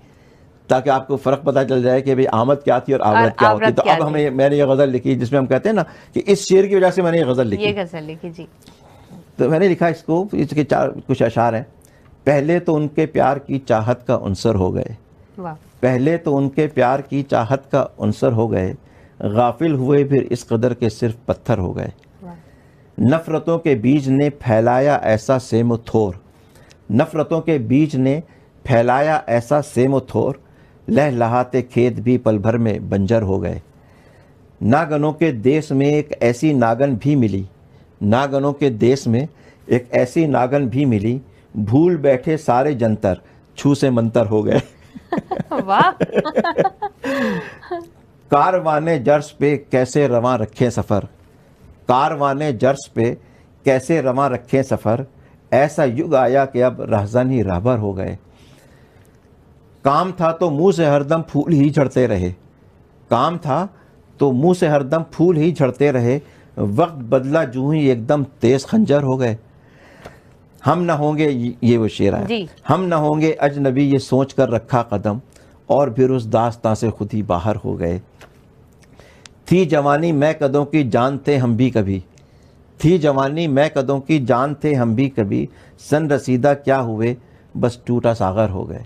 تاکہ آپ کو فرق پتہ چل جائے کہ بھئی آمد کیا تھی اور آورت کیا ہوتی. تو اب میں نے یہ غزل لکھی جس میں ہم کہتے ہیں نا کہ اس شعر کی وجہ سے میں نے یہ غزل لکھی. جی. تو میں نے لکھا اس کو, اس کے 4 کچھ اشعار ہیں. پہلے تو ان کے پیار کی چاہت کا عنصر ہو گئے, پہلے تو ان کے پیار کی چاہت کا عنصر ہو گئے, غافل ہوئے پھر اس قدر کے صرف پتھر ہو گئے. نفرتوں کے بیج نے پھیلایا ایسا سیم و تھور, نفرتوں کے بیج نے پھیلایا ایسا سیم و تھور, لہلہاتے کھیت بھی پل بھر میں بنجر ہو گئے. ناگنوں کے دیس میں ایک ایسی ناگن بھی ملی, ناگنوں کے دیس میں ایک ایسی ناگن بھی ملی, بھول بیٹھے سارے جنتر چھو سے منتر ہو گئے. واہ. کاروانے جرس پہ کیسے رواں رکھیں سفر, کاروانے جرس پہ کیسے رواں رکھیں سفر, ایسا یگ آیا کہ اب رہزن ہی رہبر ہو گئے. کام تھا تو منہ سے ہر دم پھول ہی جھڑتے رہے, کام تھا تو منہ سے ہر دم پھول ہی جھڑتے رہے, وقت بدلا جو ہی ایک دم تیز خنجر ہو گئے. ہم نہ ہوں گے, یہ وہ شعر ہے, ہم نہ ہوں گے اجنبی یہ سوچ کر رکھا قدم, اور پھر اس داستاں سے خود ہی باہر ہو گئے. تھی جوانی میں قدوں کی جان تھے ہم بھی کبھی, تھی جوانی میں قدوں کی جان تھے ہم بھی کبھی, سن رسیدہ کیا ہوئے بس ٹوٹا ساغر ہو گئے.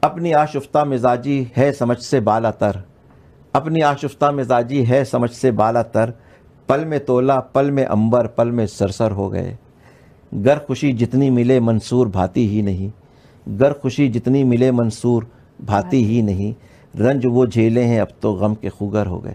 اپنی آشفتہ مزاجی ہے سمجھ سے بالا تر, اپنی آشفتہ مزاجی ہے سمجھ سے بالا تر, پل میں تولا پل میں انبر پل میں سرسر ہو گئے. گر خوشی جتنی ملے منصور بھاتی ہی نہیں, گر خوشی جتنی ملے منصور بھاتی ہی نہیں, رنج وہ جھیلے ہیں اب تو غم کے خوگر ہو گئے.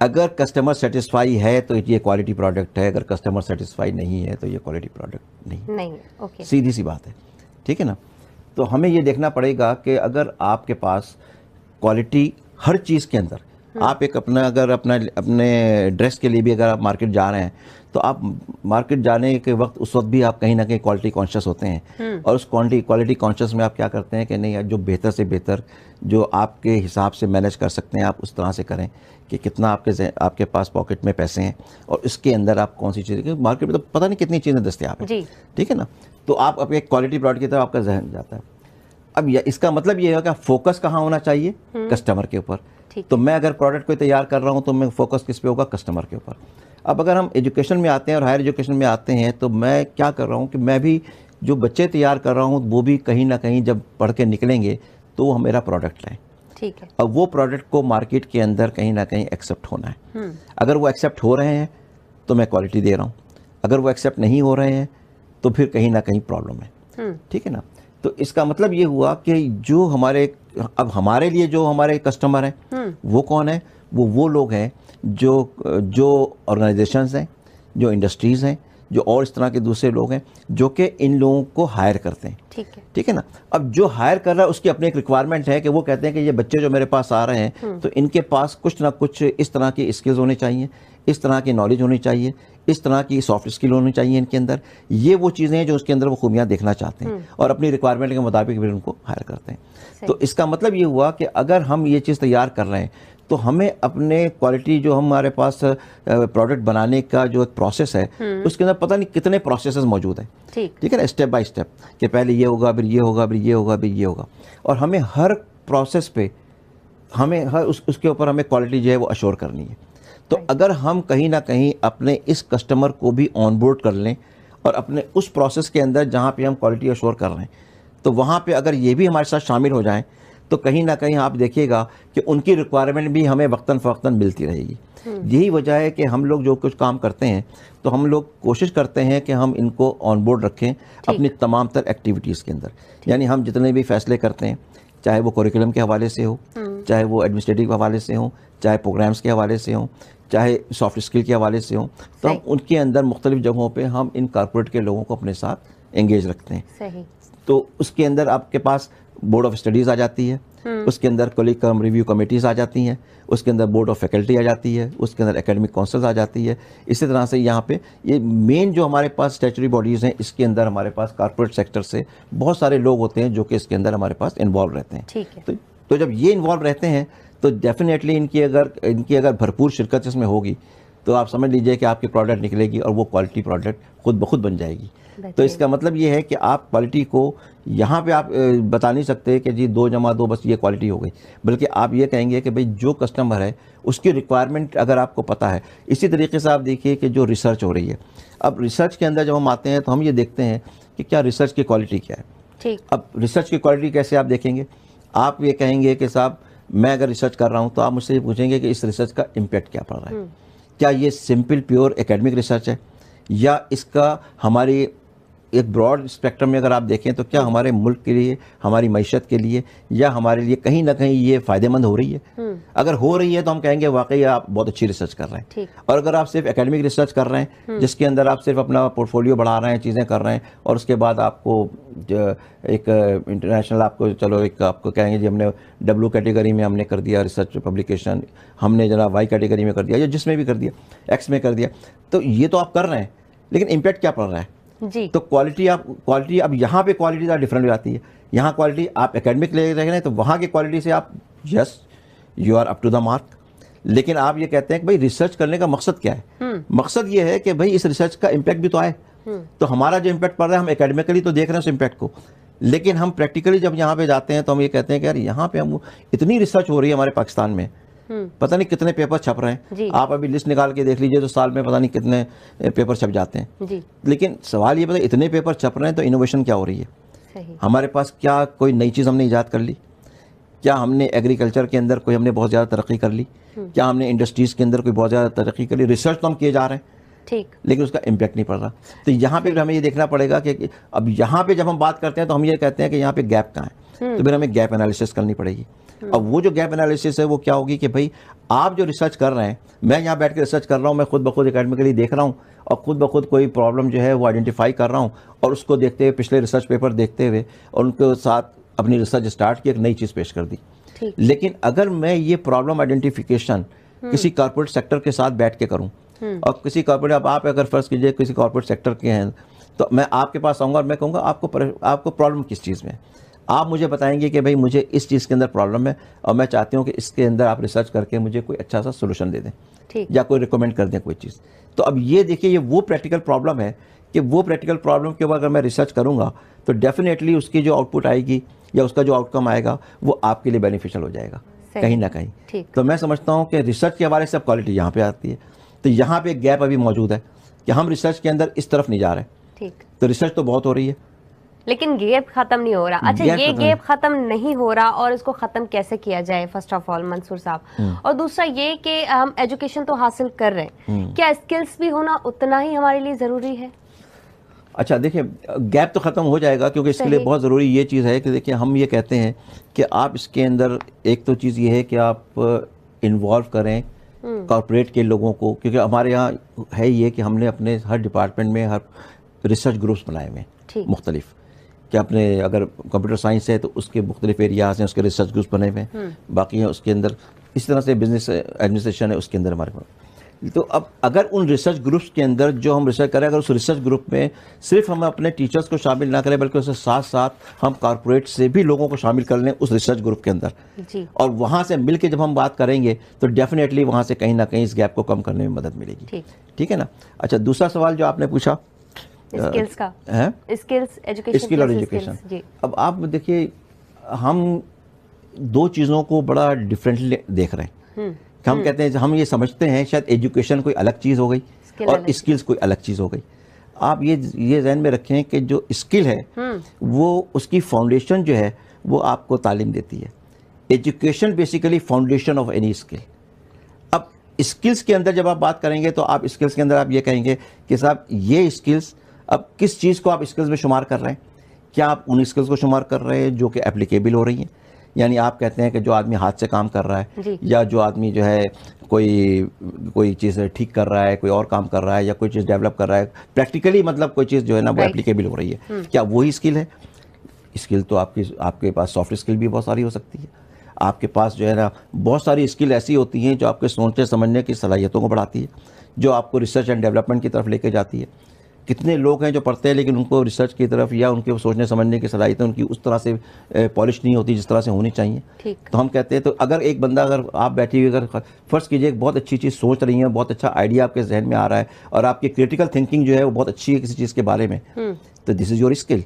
اگر کسٹمر سیٹسفائی ہے تو یہ کوالٹی پروڈکٹ ہے, اگر کسٹمر سیٹسفائی نہیں ہے تو یہ کوالٹی پروڈکٹ نہیں. اوکے, سیدھی سی بات ہے, ٹھیک ہے نا. تو ہمیں یہ دیکھنا پڑے گا کہ اگر آپ کے پاس کوالٹی ہر چیز کے اندر, آپ ایک اپنے ڈریس کے لیے بھی اگر آپ مارکیٹ جا رہے ہیں تو آپ مارکیٹ جانے کے وقت اس وقت بھی آپ کہیں نہ کہیں کوالٹی کانشیس ہوتے ہیں, اور اس کوالٹی کانشیس میں آپ کیا کرتے ہیں کہ نہیں, جو بہتر سے بہتر جو آپ کے حساب سے مینیج کر سکتے ہیں آپ اس طرح سے کریں کہ کتنا آپ کے پاس پاکٹ میں پیسے ہیں اور اس کے اندر آپ کون سی چیزیں, مارکیٹ میں تو پتہ نہیں کتنی چیزیں دستیاب ہیں, ٹھیک ہے نا. تو آپ اپنے کوالٹی پروڈکٹ کی طرف آپ کا ذہن جاتا ہے. اب اس کا مطلب یہ ہے کہ فوکس کہاں ہونا چاہیے, کسٹمر کے اوپر. تو میں اگر پروڈکٹ کو تیار کر رہا ہوں تو میں فوکس کس پہ ہوگا, کسٹمر کے اوپر. اب اگر ہم ایجوکیشن میں آتے ہیں اور ہائر ایجوکیشن میں آتے ہیں تو میں کیا کر رہا ہوں کہ میں بھی جو بچے تیار کر رہا ہوں وہ بھی کہیں نہ کہیں جب پڑھ کے نکلیں گے تو وہ میرا پروڈکٹ لائیں. ٹھیک ہے. اب وہ پروڈکٹ کو مارکیٹ کے اندر کہیں نہ کہیں ایکسیپٹ ہونا ہے. اگر وہ ایکسیپٹ ہو رہے ہیں تو میں کوالٹی دے رہا ہوں, اگر وہ ایکسیپٹ نہیں ہو رہے ہیں تو پھر کہیں نہ کہیں پرابلم ہے, ٹھیک ہے نا. تو اس کا مطلب یہ ہوا کہ جو ہمارے لیے جو ہمارے کسٹمر ہیں وہ کون ہیں, وہ لوگ ہیں جو آرگنائزیشنز ہیں, جو انڈسٹریز ہیں, جو اور اس طرح کے دوسرے لوگ ہیں جو کہ ان لوگوں کو ہائر کرتے ہیں, ٹھیک ہے نا. اب جو ہائر کر رہا ہے اس کی اپنی ایک ریکوائرمنٹ ہے کہ وہ کہتے ہیں کہ یہ بچے جو میرے پاس آ رہے ہیں تو ان کے پاس کچھ نہ کچھ اس طرح کی اسکلز ہونی چاہیے, اس طرح کی نالج ہونی چاہیے, اس طرح کی سافٹ اسکل ہونی چاہیے ان کے اندر. یہ وہ چیزیں ہیں جو اس کے اندر وہ خوبیاں دیکھنا چاہتے ہیں اور اپنی ریکوائرمنٹ کے مطابق پھر ان کو ہائر کرتے ہیں. تو اس کا مطلب یہ ہوا کہ اگر ہم یہ چیز تیار کر رہے ہیں تو ہمیں اپنے کوالٹی جو ہمارے پاس پروڈکٹ بنانے کا جو ایک پروسیس ہے اس کے اندر پتہ نہیں کتنے پروسیسز موجود ہیں, ٹھیک ہے نا, اسٹیپ بائی اسٹیپ کہ پہلے یہ ہوگا, پھر یہ ہوگا, پھر یہ ہوگا, پھر یہ ہوگا. اور ہمیں ہر پروسیس پہ ہمیں اس کے اوپر ہمیں کوالٹی جو ہے وہ اشور کرنی ہے. تو اگر ہم کہیں نہ کہیں اپنے اس کسٹمر کو بھی آن بورڈ کر لیں اور اپنے اس پروسیس کے اندر جہاں پہ ہم کوالٹی اشور کر رہے ہیں تو وہاں پہ اگر یہ بھی ہمارے ساتھ شامل ہو جائیں تو کہیں نہ کہیں آپ دیکھیے گا کہ ان کی ریکوائرمنٹ بھی ہمیں وقتاً فوقتاً ملتی رہے گی. یہی وجہ ہے کہ ہم لوگ جو کچھ کام کرتے ہیں تو ہم لوگ کوشش کرتے ہیں کہ ہم ان کو آن بورڈ رکھیں اپنی تمام تر ایکٹیویٹیز کے اندر. یعنی ہم جتنے بھی فیصلے کرتے ہیں, چاہے وہ کوریکولم کے حوالے سے ہو, چاہے وہ ایڈمنسٹریٹو حوالے سے ہوں, چاہے پروگرامز کے حوالے سے ہوں, چاہے سافٹ اسکل کے حوالے سے ہوں, تو ہم ان کے اندر مختلف جگہوں پہ ہم ان کارپوریٹ کے لوگوں کو اپنے ساتھ انگیج رکھتے ہیں. تو اس کے اندر آپ کے پاس بورڈ آف اسٹڈیز آ جاتی ہے, اس کے اندر کولیکم ریویو کمیٹیز آ جاتی ہیں, اس کے اندر بورڈ آف فیکلٹی آ جاتی ہے, اس کے اندر اکیڈمک کونسلز آ جاتی ہے. اسی طرح سے یہاں پہ یہ مین جو ہمارے پاس اسٹیچوری باڈیز ہیں اس کے اندر ہمارے پاس کارپوریٹ سیکٹر سے بہت سارے لوگ ہوتے ہیں جو کہ اس کے اندر ہمارے پاس انوالو رہتے ہیں. تو جب یہ انوالو رہتے ہیں تو ڈیفینیٹلی ان کی اگر بھرپور شرکت اس میں ہوگی تو آپ سمجھ لیجئے کہ آپ کی پروڈکٹ نکلے گی اور وہ کوالٹی پروڈکٹ خود بخود بن جائے گی. تو اس کا مطلب یہ ہے کہ آپ کوالٹی کو یہاں پہ آپ بتا نہیں سکتے کہ جی 2+2 بس یہ کوالٹی ہو گئی, بلکہ آپ یہ کہیں گے کہ بھئی جو کسٹمر ہے اس کی ریکوائرمنٹ اگر آپ کو پتہ ہے. اسی طریقے سے آپ دیکھیے کہ جو ریسرچ ہو رہی ہے, اب ریسرچ کے اندر جب ہم آتے ہیں تو ہم یہ دیکھتے ہیں کہ کیا ریسرچ کی کوالٹی کیا ہے. اب ریسرچ کی کوالٹی کیسے آپ دیکھیں گے, آپ یہ کہیں گے کہ صاحب میں اگر ریسرچ کر رہا ہوں تو آپ مجھ سے یہ پوچھیں گے کہ اس ریسرچ کا امپیکٹ کیا پڑ رہا ہے. کیا یہ سمپل پیور اکیڈمک ریسرچ ہے, یا اس کا ہماری ایک براڈ اسپیکٹرم میں اگر آپ دیکھیں تو کیا ہمارے ملک کے لیے, ہماری معیشت کے لیے, یا ہمارے لیے کہیں نہ کہیں یہ فائدہ مند ہو رہی ہے. اگر ہو رہی ہے تو ہم کہیں گے واقعی آپ بہت اچھی ریسرچ کر رہے ہیں. اور اگر آپ صرف اکیڈمک ریسرچ کر رہے ہیں جس کے اندر آپ صرف اپنا پورٹ فولیو بڑھا رہے ہیں, چیزیں کر رہے ہیں, اور اس کے بعد آپ کو ایک انٹرنیشنل آپ کو چلو ایک آپ کو کہیں گے جی ہم نے W کیٹیگری میں ہم نے کر دیا ریسرچ پبلیکیشن, ہم نے جناب Y کیٹیگری میں کر دیا, یا جس میں بھی کر دیا, X میں کر دیا, تو یہ تو آپ کر رہے ہیں لیکن امپیکٹ کیا پڑ رہا ہے. تو کوالٹی اب یہاں پہ کوالٹی ذرا ڈفرینٹ ہو جاتی ہے. یہاں کوالٹی آپ اکیڈمک لے رہے ہیں تو وہاں کی کوالٹی سے آپ yes you are up to the mark, لیکن آپ یہ کہتے ہیں کہ بھائی ریسرچ کرنے کا مقصد کیا ہے. مقصد یہ ہے کہ بھائی اس ریسرچ کا امپیکٹ بھی تو آئے. تو ہمارا جو امپیکٹ پڑ رہا ہے ہم اکیڈمیکلی تو دیکھ رہے ہیں اس امپیکٹ کو, لیکن ہم پریکٹیکلی جب یہاں پہ جاتے ہیں تو ہم یہ کہتے ہیں کہ یار یہاں پہ ہم اتنی ریسرچ ہو رہی ہے ہمارے پاکستان میں, پتہ نہیں کتنے پیپر چھپ رہے ہیں. آپ ابھی لسٹ نکال کے دیکھ لیجئے تو سال میں پتہ نہیں کتنے پیپر چھپ جاتے ہیں. لیکن سوال یہ پتہ اتنے پیپر چھپ رہے ہیں تو انوویشن کیا ہو رہی ہے. ہمارے پاس کیا کوئی نئی چیز ہم نے ایجاد کر لی, کیا ہم نے ایگریکلچر کے اندر کوئی ہم نے بہت زیادہ ترقی کر لی, کیا ہم نے انڈسٹریز کے اندر کوئی بہت زیادہ ترقی کر لی. ریسرچ تو ہم کیے جا رہے ہیں لیکن اس کا امپیکٹ نہیں پڑ رہا. تو یہاں پہ ہمیں یہ دیکھنا پڑے گا کہ اب یہاں پہ جب ہم بات کرتے ہیں تو ہم یہ کہتے ہیں کہ یہاں پہ گیپ کہاں ہے. تو پھر ہمیں گیپ انالیسس کرنی پڑے گی. اب وہ جو گیپ انالیسس ہے وہ کیا ہوگی کہ بھائی آپ جو ریسرچ کر رہے ہیں, میں یہاں بیٹھ کے ریسرچ کر رہا ہوں, میں خود بخود اکیڈمیکلی دیکھ رہا ہوں اور خود بخود کوئی پرابلم جو ہے وہ آئیڈینٹیفائی کر رہا ہوں, اور اس کو دیکھتے ہوئے پچھلے ریسرچ پیپر دیکھتے ہوئے اور ان کے ساتھ اپنی ریسرچ اسٹارٹ کی, ایک نئی چیز پیش کر دی. لیکن اگر میں یہ پرابلم آئیڈینٹیفیکیشن کسی کارپوریٹ سیکٹر کے ساتھ بیٹھ کے کروں, اور کسی کارپوریٹ, اب آپ اگر فرض کیجئے کسی کارپوریٹ سیکٹر کے ہیں, تو میں آپ کے پاس آؤں گا اور میں کہوں گا آپ کو پرابلم کس چیز میں ہے. آپ مجھے بتائیں گے کہ بھائی مجھے اس چیز کے اندر پرابلم ہے اور میں چاہتی ہوں کہ اس کے اندر آپ ریسرچ کر کے مجھے کوئی اچھا سا سولوشن دے دیں یا کوئی ریکمینڈ کر دیں کوئی چیز. تو اب یہ دیکھیے, یہ وہ پریکٹیکل پرابلم ہے کہ وہ پریکٹیکل پرابلم کے اوپر اگر میں ریسرچ کروں گا تو ڈیفینیٹلی اس کی جو آؤٹ پٹ آئے گی یا اس کا جو آؤٹ کم آئے گا وہ آپ کے لیے بینیفیشل ہو جائے گا کہیں نہ کہیں. تو میں سمجھتا ہوں کہ ریسرچ کے حوالے سے اب کوالٹی یہاں پہ آتی ہے. تو یہاں پہ ایک گیپ ابھی موجود ہے کہ ہم ریسرچ کے اندر اس طرف نہیں جا رہے. تو ریسرچ تو بہت ہو رہی ہے لیکن گیپ ختم نہیں ہو رہا. اچھا, یہ گیپ ختم نہیں ہو رہا اور اس کو ختم کیسے کیا جائے فرسٹ آف آل منصور صاحب, اور دوسرا یہ کہ ہم ایجوکیشن تو حاصل کر رہے ہیں, کیا اسکلس بھی ہونا اتنا ہی ہمارے لیے ضروری ہے؟ اچھا دیکھیں, گیپ تو ختم ہو جائے گا کیونکہ اس کے لیے بہت ضروری یہ چیز ہے کہ دیکھیں ہم یہ کہتے ہیں کہ آپ اس کے اندر ایک تو چیز یہ ہے کہ آپ انوالو کریں کارپوریٹ کے لوگوں کو, کیونکہ ہمارے یہاں ہے یہ کہ ہم نے اپنے ہر ڈپارٹمنٹ میں ہر ریسرچ گروپس بنائے ہوئے ہیں مختلف, کہ اپنے اگر کمپیوٹر سائنس ہے تو اس کے مختلف ایریاز ہیں, اس کے ریسرچ گروپس بنے ہوئے ہیں, باقی ہیں اس کے اندر اس طرح سے بزنس ایڈمنسٹریشن ہے اس کے اندر ہمارے پاس. تو اب اگر ان ریسرچ گروپس کے اندر جو ہم ریسرچ کریں, اگر اس ریسرچ گروپ میں صرف ہم اپنے ٹیچرز کو شامل نہ کریں بلکہ اس کے ساتھ ساتھ ہم کارپوریٹ سے بھی لوگوں کو شامل کر لیں اس ریسرچ گروپ کے اندر, اور وہاں سے مل کے جب ہم بات کریں گے تو ڈیفینیٹلی وہاں سے کہیں نہ کہیں اس گیپ کو کم کرنے میں مدد ملے گی. ٹھیک ہے نا. اچھا, دوسرا سوال جو آپ نے پوچھا اسکلز کا, اسکل اور ایجوکیشن. اب آپ دیکھیے ہم دو چیزوں کو بڑا ڈفرینٹلی دیکھ رہے ہیں. ہم کہتے ہیں, ہم یہ سمجھتے ہیں شاید ایجوکیشن کوئی الگ چیز ہو گئی اور اسکلز کوئی الگ چیز ہو گئی. آپ یہ ذہن میں رکھیں کہ جو اسکل ہے وہ اس کی فاؤنڈیشن جو ہے وہ آپ کو تعلیم دیتی ہے. Education basically foundation of any skill. اب اسکلز کے اندر جب آپ بات کریں گے تو آپ اسکلز کے اندر آپ یہ کہیں گے کہ صاحب یہ اسکلز, اب کس چیز کو آپ اسکلز میں شمار کر رہے ہیں؟ کیا آپ ان اسکلز کو شمار کر رہے ہیں جو کہ اپلیکیبل ہو رہی ہیں؟ یعنی آپ کہتے ہیں کہ جو آدمی ہاتھ سے کام کر رہا ہے یا جو آدمی جو ہے کوئی چیز ٹھیک کر رہا ہے, کوئی اور کام کر رہا ہے یا کوئی چیز ڈیولپ کر رہا ہے, پریکٹیکلی مطلب کوئی چیز جو ہے نا وہ اپلیکیبل ہو رہی ہے, کیا وہی اسکل ہے؟ اسکل تو آپ کے پاس سافٹ اسکل بھی بہت ساری ہو سکتی ہے. آپ کے پاس جو ہے نا بہت ساری اسکل ایسی ہوتی ہیں جو آپ کے سوچنے سمجھنے کی صلاحیتوں کو بڑھاتی ہے, جو آپ کو ریسرچ اینڈ ڈیولپمنٹ کی طرف لے کے جاتی ہے. کتنے لوگ ہیں جو پڑھتے ہیں لیکن ان کو ریسرچ کی طرف یا ان کے سوچنے سمجھنے کی صلاحیتیں ان کی اس طرح سے پالش نہیں ہوتی جس طرح سے ہونی چاہیے. تو ہم کہتے ہیں تو اگر ایک بندہ, اگر آپ بیٹھی ہوئی اگر فرض کیجئے ایک بہت اچھی چیز سوچ رہی ہیں, بہت اچھا آئیڈیا آپ کے ذہن میں آ رہا ہے اور آپ کی کریٹیکل تھنکنگ جو ہے وہ بہت اچھی ہے کسی چیز کے بارے میں, تو دس از یور اسکل.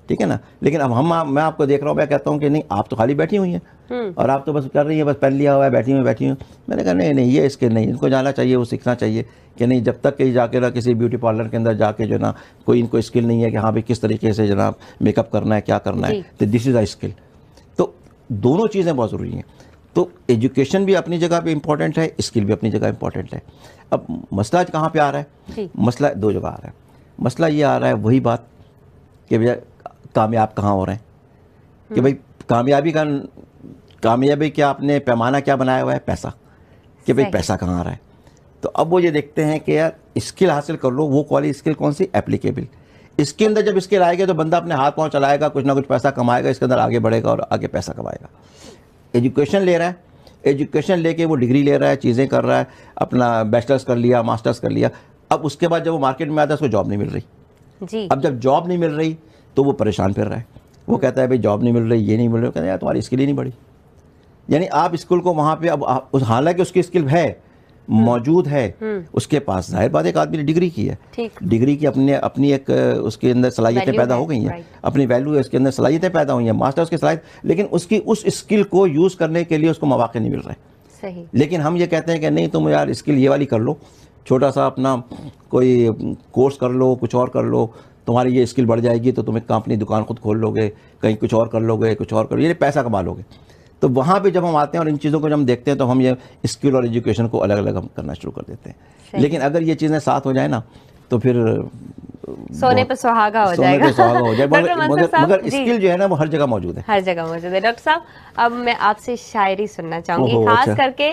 ٹھیک ہے نا. لیکن اب میں آپ کو دیکھ رہا ہوں, میں کہتا ہوں کہ نہیں آپ تو خالی بیٹھی ہوئی ہیں اور آپ تو بس کر رہی ہیں, بس پہن لیا ہوا ہے, بیٹھی ہوئی. میں نے کہا نہیں یہ اسکل نہیں, ان کو جانا چاہیے, وہ سیکھنا چاہیے کہ نہیں جب تک کہیں جا کے نا کسی بیوٹی پارلر کے اندر جا کے جو ہے نا کوئی ان کو اسکل نہیں ہے کہ ہاں بھائی کس طریقے سے جناب میک اپ کرنا ہے, کیا کرنا ہے, تو دس از اے اسکل. تو دونوں چیزیں بہت ضروری ہیں. تو ایجوکیشن بھی اپنی جگہ پہ امپورٹنٹ ہے, اسکل بھی اپنی جگہ امپورٹنٹ ہے. اب مسئلہ کہاں پہ آ رہا ہے؟ مسئلہ دو جگہ آ رہا ہے. مسئلہ یہ آ رہا ہے وہی بات کہ بھیا کامیاب کہاں ہو رہے ہیں, کہ بھائی کامیابی کیا آپ نے پیمانہ کیا بنایا ہوا ہے؟ پیسہ. کہ بھئی پیسہ کہاں آ رہا ہے. تو اب وہ یہ دیکھتے ہیں کہ یار اسکل حاصل کر لو, وہ والی اسکل کون سی؟ اپلیکیبل. اس کے اندر جب اسکل آئے گا تو بندہ اپنے ہاتھ پاؤں چلائے گا, کچھ نہ کچھ پیسہ کمائے گا, اس کے اندر آگے بڑھے گا اور آگے پیسہ کمائے گا. ایجوکیشن لے رہا ہے, ایجوکیشن لے کے وہ ڈگری لے رہا ہے, چیزیں کر رہا ہے, اپنا بیچلرس کر لیا, ماسٹرس کر لیا. اب اس کے بعد جب وہ مارکیٹ میں آتا ہے اس کو جاب نہیں مل رہی. اب جب جاب نہیں مل رہی تو وہ پریشان پھر رہا ہے. وہ کہتا ہے بھائی جاب نہیں مل رہی, یہ نہیں مل رہی. کہتا ہے یار تمہاری اسکل ہی نہیں بڑھی. یعنی آپ اسکل کو وہاں پہ اب حالانکہ اس کی اسکل ہے, موجود ہے اس کے پاس, ظاہر بات ایک آدمی نے ڈگری کی ہے, ڈگری کی اپنی ایک اس کے اندر صلاحیتیں پیدا ہو گئی ہیں, اپنی ویلیو ہے اس کے اندر, صلاحیتیں پیدا ہوئی ہیں, ماسٹر اس کی صلاحیت, لیکن اس کی اس اسکل کو یوز کرنے کے لیے اس کو مواقع نہیں مل رہے. لیکن ہم یہ کہتے ہیں کہ نہیں تم یار اسکل یہ والی کر لو, چھوٹا سا اپنا کوئی کورس کر لو, کچھ اور کر لو, تمہاری یہ اسکل بڑھ جائے گی تو تم ایک اپنی دکان خود کھول لو گے, کہیں کچھ اور کر لو گے, کچھ اور کر لو, یہ پیسہ کما لو گے. تو وہاں پہ جب ہم آتے ہیں اور ان چیزوں کو جب ہم دیکھتے ہیں تو ہم یہ اسکل اور ایجوکیشن کو الگ الگ ہم کرنا شروع کر دیتے ہیں. لیکن اگر یہ چیزیں ساتھ ہو جائیں نا تو پھر سونے پہ سہاگا ہو جائے گا. سونے پہ سہاگا ہو جائے. ڈاکٹر منصور صاحب مگر اسکل جو ہے نا وہ ہر جگہ موجود ہے. ہر جگہ موجود ہے. ڈاکٹر صاحب اب میں آپ سے شاعری سننا چاہوں گی, خاص کر کے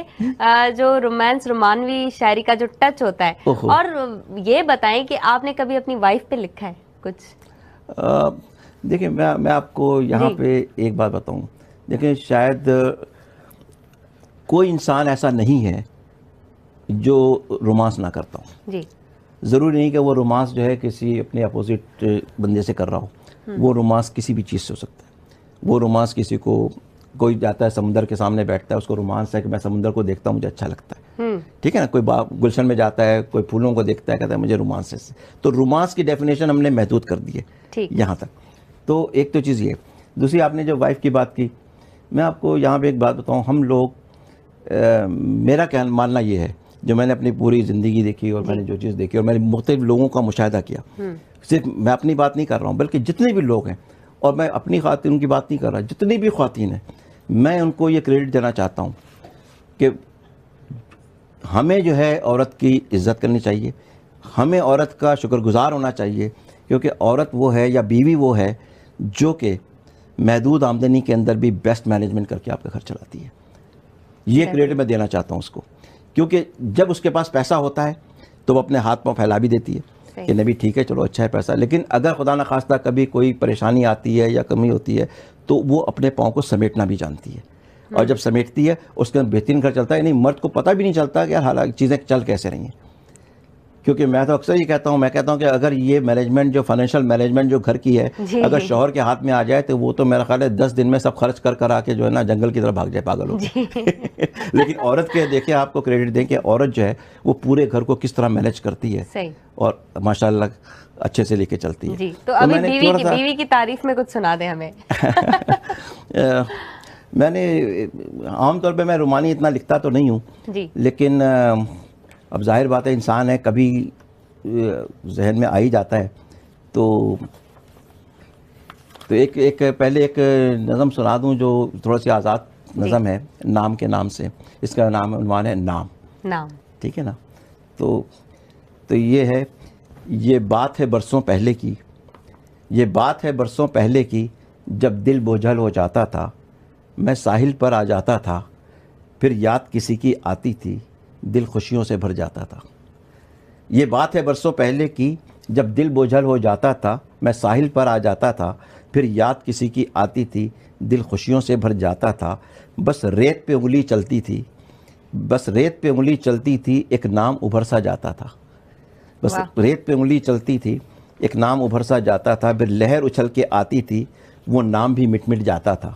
جو رومانس رومانوی شاعری کا جو ٹچ ہوتا ہے, اور یہ بتائیں کہ آپ نے کبھی اپنی وائف پہ لکھا ہے کچھ؟ دیکھیں میں آپ کو یہاں پہ ایک بات بتاؤں. دیکھیں شاید کوئی انسان ایسا نہیں ہے جو رومانس نہ کرتا ہوں. جی. ضروری نہیں کہ وہ رومانس جو ہے کسی اپنے اپوزٹ بندے سے کر رہا ہو. وہ رومانس کسی بھی چیز سے ہو سکتا ہے. وہ رومانس کسی کو, کوئی جاتا ہے سمندر کے سامنے بیٹھتا ہے, اس کو رومانس ہے کہ میں سمندر کو دیکھتا ہوں مجھے اچھا لگتا ہے, ٹھیک ہے نا. کوئی گلشن میں جاتا ہے, کوئی پھولوں کو دیکھتا ہے, کہتا ہے مجھے رومانس ہے. تو رومانس کی ڈیفینیشن ہم نے محدود کر دی ہے یہاں تک. تو ایک تو چیز یہ. دوسری آپ نے جو وائف کی بات کی, میں آپ کو یہاں پہ ایک بات بتاؤں. ہم لوگ, میرا کیا ماننا یہ ہے, جو میں نے اپنی پوری زندگی دیکھی اور میں نے جو چیز دیکھی اور میں نے مختلف لوگوں کا مشاہدہ کیا, صرف میں اپنی بات نہیں کر رہا ہوں بلکہ جتنے بھی لوگ ہیں, اور میں اپنی خواتین کی بات نہیں کر رہا, جتنی بھی خواتین ہیں, میں ان کو یہ کریڈٹ دینا چاہتا ہوں کہ ہمیں جو ہے عورت کی عزت کرنی چاہیے, ہمیں عورت کا شکر گزار ہونا چاہیے, کیونکہ عورت وہ ہے یا بیوی وہ ہے جو کہ محدود آمدنی کے اندر بھی بیسٹ مینجمنٹ کر کے آپ کا گھر چلاتی ہے. یہ کریڈٹ میں دینا چاہتا ہوں اس کو, کیونکہ جب اس کے پاس پیسہ ہوتا ہے تو وہ اپنے ہاتھ پاؤں پھیلا بھی دیتی ہے کہ نبی ٹھیک ہے چلو اچھا ہے پیسہ, لیکن اگر خدا نخواستہ کبھی کوئی پریشانی آتی ہے یا کمی ہوتی ہے تو وہ اپنے پاؤں کو سمیٹنا بھی جانتی ہے, اور جب سمیٹتی ہے اس کے اندر بہترین گھر چلتا ہے. یعنی مرد کو پتہ بھی نہیں چلتا کہ حالانکہ چیزیں چل کیسے رہی ہیں. کیونکہ میں تو اکثر یہ کہتا ہوں, میں کہتا ہوں کہ اگر یہ مینجمنٹ جو فائنینشیل مینجمنٹ جو گھر کی ہے اگر شوہر کے ہاتھ میں آ جائے تو وہ تو میرا خیال ہے 10 دن میں سب خرچ کر آ کے جو ہے نا جنگل کی طرف بھاگ جائے پاگل ہو کے. لیکن عورت کے دیکھیں, آپ کو کریڈٹ دیں کہ عورت جو ہے وہ پورے گھر کو کس طرح مینیج کرتی ہے اور ماشاءاللہ اچھے سے لے کے چلتی ہے. جی. تو ابھی بیوی کی تعریف میں کچھ سنا دیں ہمیں. میں نے عام طور پہ میں رومانی اتنا لکھتا تو نہیں ہوں, لیکن اب ظاہر بات ہے انسان ہے, کبھی ذہن میں آ ہی جاتا ہے. تو ایک پہلے ایک نظم سنا دوں جو تھوڑا سی آزاد نظم ہے, نام کے نام سے. اس کا نام عنوان ہے نام, ٹھیک ہے نا. تو یہ ہے, یہ بات ہے برسوں پہلے کی, یہ بات ہے برسوں پہلے کی, جب دل بوجھل ہو جاتا تھا میں ساحل پر آ جاتا تھا, پھر یاد کسی کی آتی تھی دل خوشیوں سے بھر جاتا تھا. یہ بات ہے برسوں پہلے کی, جب دل بوجھل ہو جاتا تھا میں ساحل پر آ جاتا تھا, پھر یاد کسی کی آتی تھی دل خوشیوں سے بھر جاتا تھا. بس ریت پہ انگلی چلتی تھی, بس ریت پہ انگلی چلتی تھی, ایک نام ابھر سا جاتا تھا. بس ریت پہ انگلی چلتی تھی, ایک نام ابھر سا جاتا تھا. پھر لہر اچھل کے آتی تھی, وہ نام بھی مٹ جاتا تھا.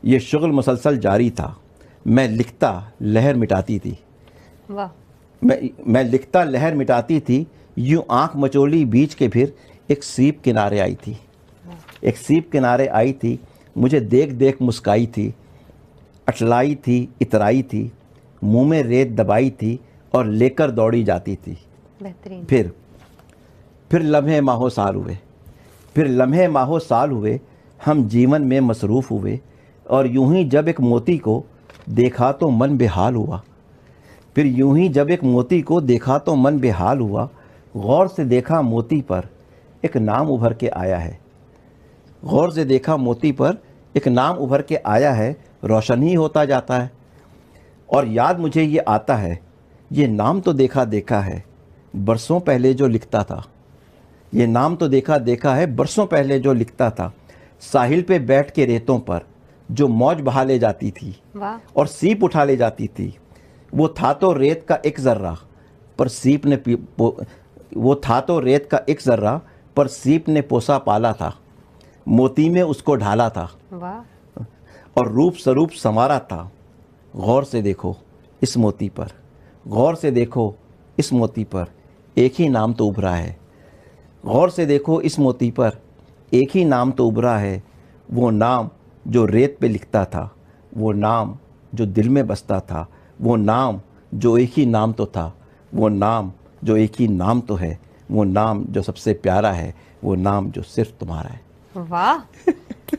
یہ شغل مسلسل جاری تھا, میں لکھتا لہر مٹاتی تھی. میں لکھتا لہر مٹاتی تھی, یوں آنکھ مچولی بیچ کے پھر ایک سیپ کنارے آئی تھی. ایک سیپ کنارے آئی تھی, مجھے دیکھ مسکائی تھی, اٹلائی تھی اترائی تھی, منہ میں ریت دبائی تھی اور لے کر دوڑی جاتی تھی. پھر لمحے ماہو سال ہوئے, پھر لمحے ماہو سال ہوئے, ہم جیون میں مصروف ہوئے, اور یوں ہی جب ایک موتی کو دیکھا تو من بےحال ہوا. پھر یوں ہی جب ایک موتی کو دیکھا تو من بےحال ہوا, غور سے دیکھا موتی پر ایک نام ابھر کے آیا ہے. غور سے دیکھا موتی پر ایک نام ابھر کے آیا ہے, روشن ہی ہوتا جاتا ہے. اور یاد مجھے یہ آتا ہے, یہ نام تو دیکھا ہے برسوں پہلے جو لکھتا تھا. یہ نام تو دیکھا ہے برسوں پہلے جو لکھتا تھا. ساحل پہ بیٹھ کے ریتوں پر جو موج بہا لے جاتی تھی اور سیپ اٹھا لے جاتی تھی, وہ تھا تو ریت کا ایک ذرہ پر سیپ نے وہ تھا تو ریت کا ایک ذرہ پر سیپ نے پوسا پالا تھا. موتی میں اس کو ڈھالا تھا اور روپ سروپ سنوارا تھا. غور سے دیکھو اس موتی پر, غور سے دیکھو اس موتی پر, ایک ہی نام تو ابھرا ہے. غور سے دیکھو اس موتی پر, ایک ہی نام تو ابھرا ہے. وہ نام جو ریت پہ لکھتا تھا, وہ نام جو دل میں بستا تھا, وہ نام جو ایک ہی نام تو تھا, وہ نام جو ایک ہی نام تو ہے, وہ نام جو سب سے پیارا ہے, وہ نام جو صرف تمہارا ہے. واہ,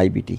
IBT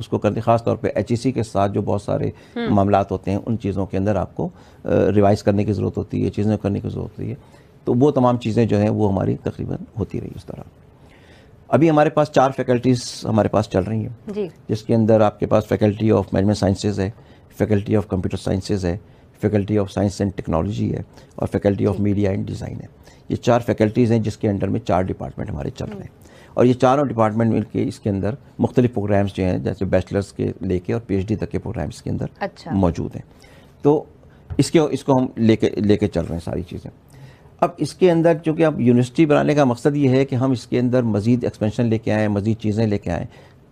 اس کو کرتے خاص طور پہ HEC کے ساتھ جو بہت سارے معاملات ہوتے ہیں ان چیزوں کے اندر آپ کو ریوائز کرنے کی ضرورت ہوتی ہے, چیزیں کرنے کی ضرورت ہوتی ہے. تو وہ تمام چیزیں جو ہیں وہ ہماری تقریباً ہوتی رہی اس طرح. ابھی ہمارے پاس 4 فیکلٹیز ہمارے پاس چل رہی ہیں جی, جس کے اندر آپ کے پاس فیکلٹی آف مینجمنٹ سائنسز ہے, فیکلٹی آف کمپیوٹر سائنسز ہے, faculty of science and technology ہے, اور faculty of media and design ہے. یہ 4 فیکلٹیز ہیں جس کے انڈر میں 4 ڈپارٹمنٹ ہمارے چل رہے ہیں. اور یہ چاروں ڈپارٹمنٹ مل کے اس کے اندر مختلف پروگرامز جو ہیں جیسے بیچلرس کے لے کے اور PhD تک کے پروگرامز کے اندر موجود ہیں. تو اس کو ہم لے کے چل رہے ہیں ساری چیزیں. اب اس کے اندر چونکہ اب یونیورسٹی بنانے کا مقصد یہ ہے کہ ہم اس کے اندر مزید ایکسپینشن لے کے آئیں, مزید چیزیں لے کے آئیں.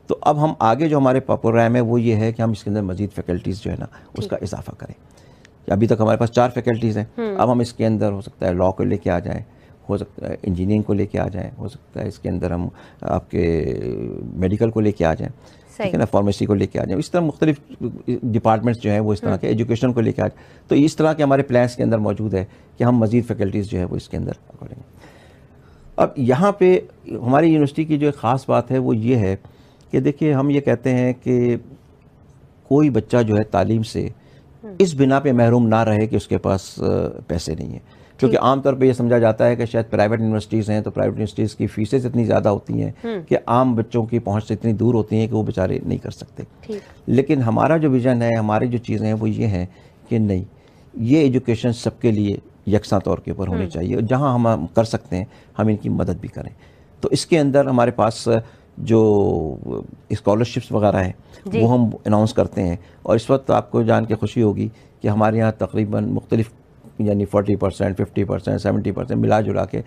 تو اب ہم آگے جو ہمارے پروگرام ہے وہ یہ ہے کہ ہم اس کے اندر مزید فیکلٹیز جو ہے نا اس کا اضافہ کریں. ابھی تک ہمارے پاس 4 فیکلٹیز ہیں, اب ہم اس کے اندر ہو سکتا ہے لاء کو لے کے آ جائیں, ہو سکتا ہے انجینئرنگ کو لے کے آ جائیں, ہو سکتا ہے اس کے اندر ہم آپ کے میڈیکل کو لے کے آ جائیں, ٹھیک ہے نا, فارمیسی کو لے کے آ جائیں. اس طرح مختلف ڈپارٹمنٹس جو ہیں وہ اس طرح کے ایجوکیشن کو لے کے آ جائیں. تو اس طرح کے ہمارے پلانس کے اندر موجود ہے کہ ہم مزید فیکلٹیز جو ہے وہ اس کے اندر کریں گے. اب یہاں پہ ہماری یونیورسٹی کی جو ایک خاص بات ہے وہ یہ ہے کہ دیکھیے ہم یہ کہتے ہیں کہ کوئی بچہ جو ہے تعلیم سے اس بنا پہ محروم نہ رہے کہ اس کے پاس پیسے نہیں ہیں. کیونکہ عام طور پہ یہ سمجھا جاتا ہے کہ شاید پرائیویٹ یونیورسٹیز ہیں تو پرائیویٹ یونیورسٹیز کی فیسز اتنی زیادہ ہوتی ہیں کہ عام بچوں کی پہنچ سے اتنی دور ہوتی ہیں کہ وہ بیچارے نہیں کر سکتے. لیکن ہمارا جو ویژن ہے, ہماری جو چیزیں ہیں وہ یہ ہیں کہ نہیں, یہ ایجوکیشن سب کے لیے یکساں طور کے اوپر ہونی چاہیے, اور جہاں ہم کر سکتے ہیں ہم ان کی مدد بھی کریں. تو اس کے اندر ہمارے پاس جو اسکالرشپس وغیرہ ہیں وہ ہم اناؤنس کرتے ہیں. اور اس وقت آپ کو جان کے خوشی ہوگی کہ ہمارے یہاں تقریباً مختلف یعنی 40%, 50%, 70% ملا جلا کے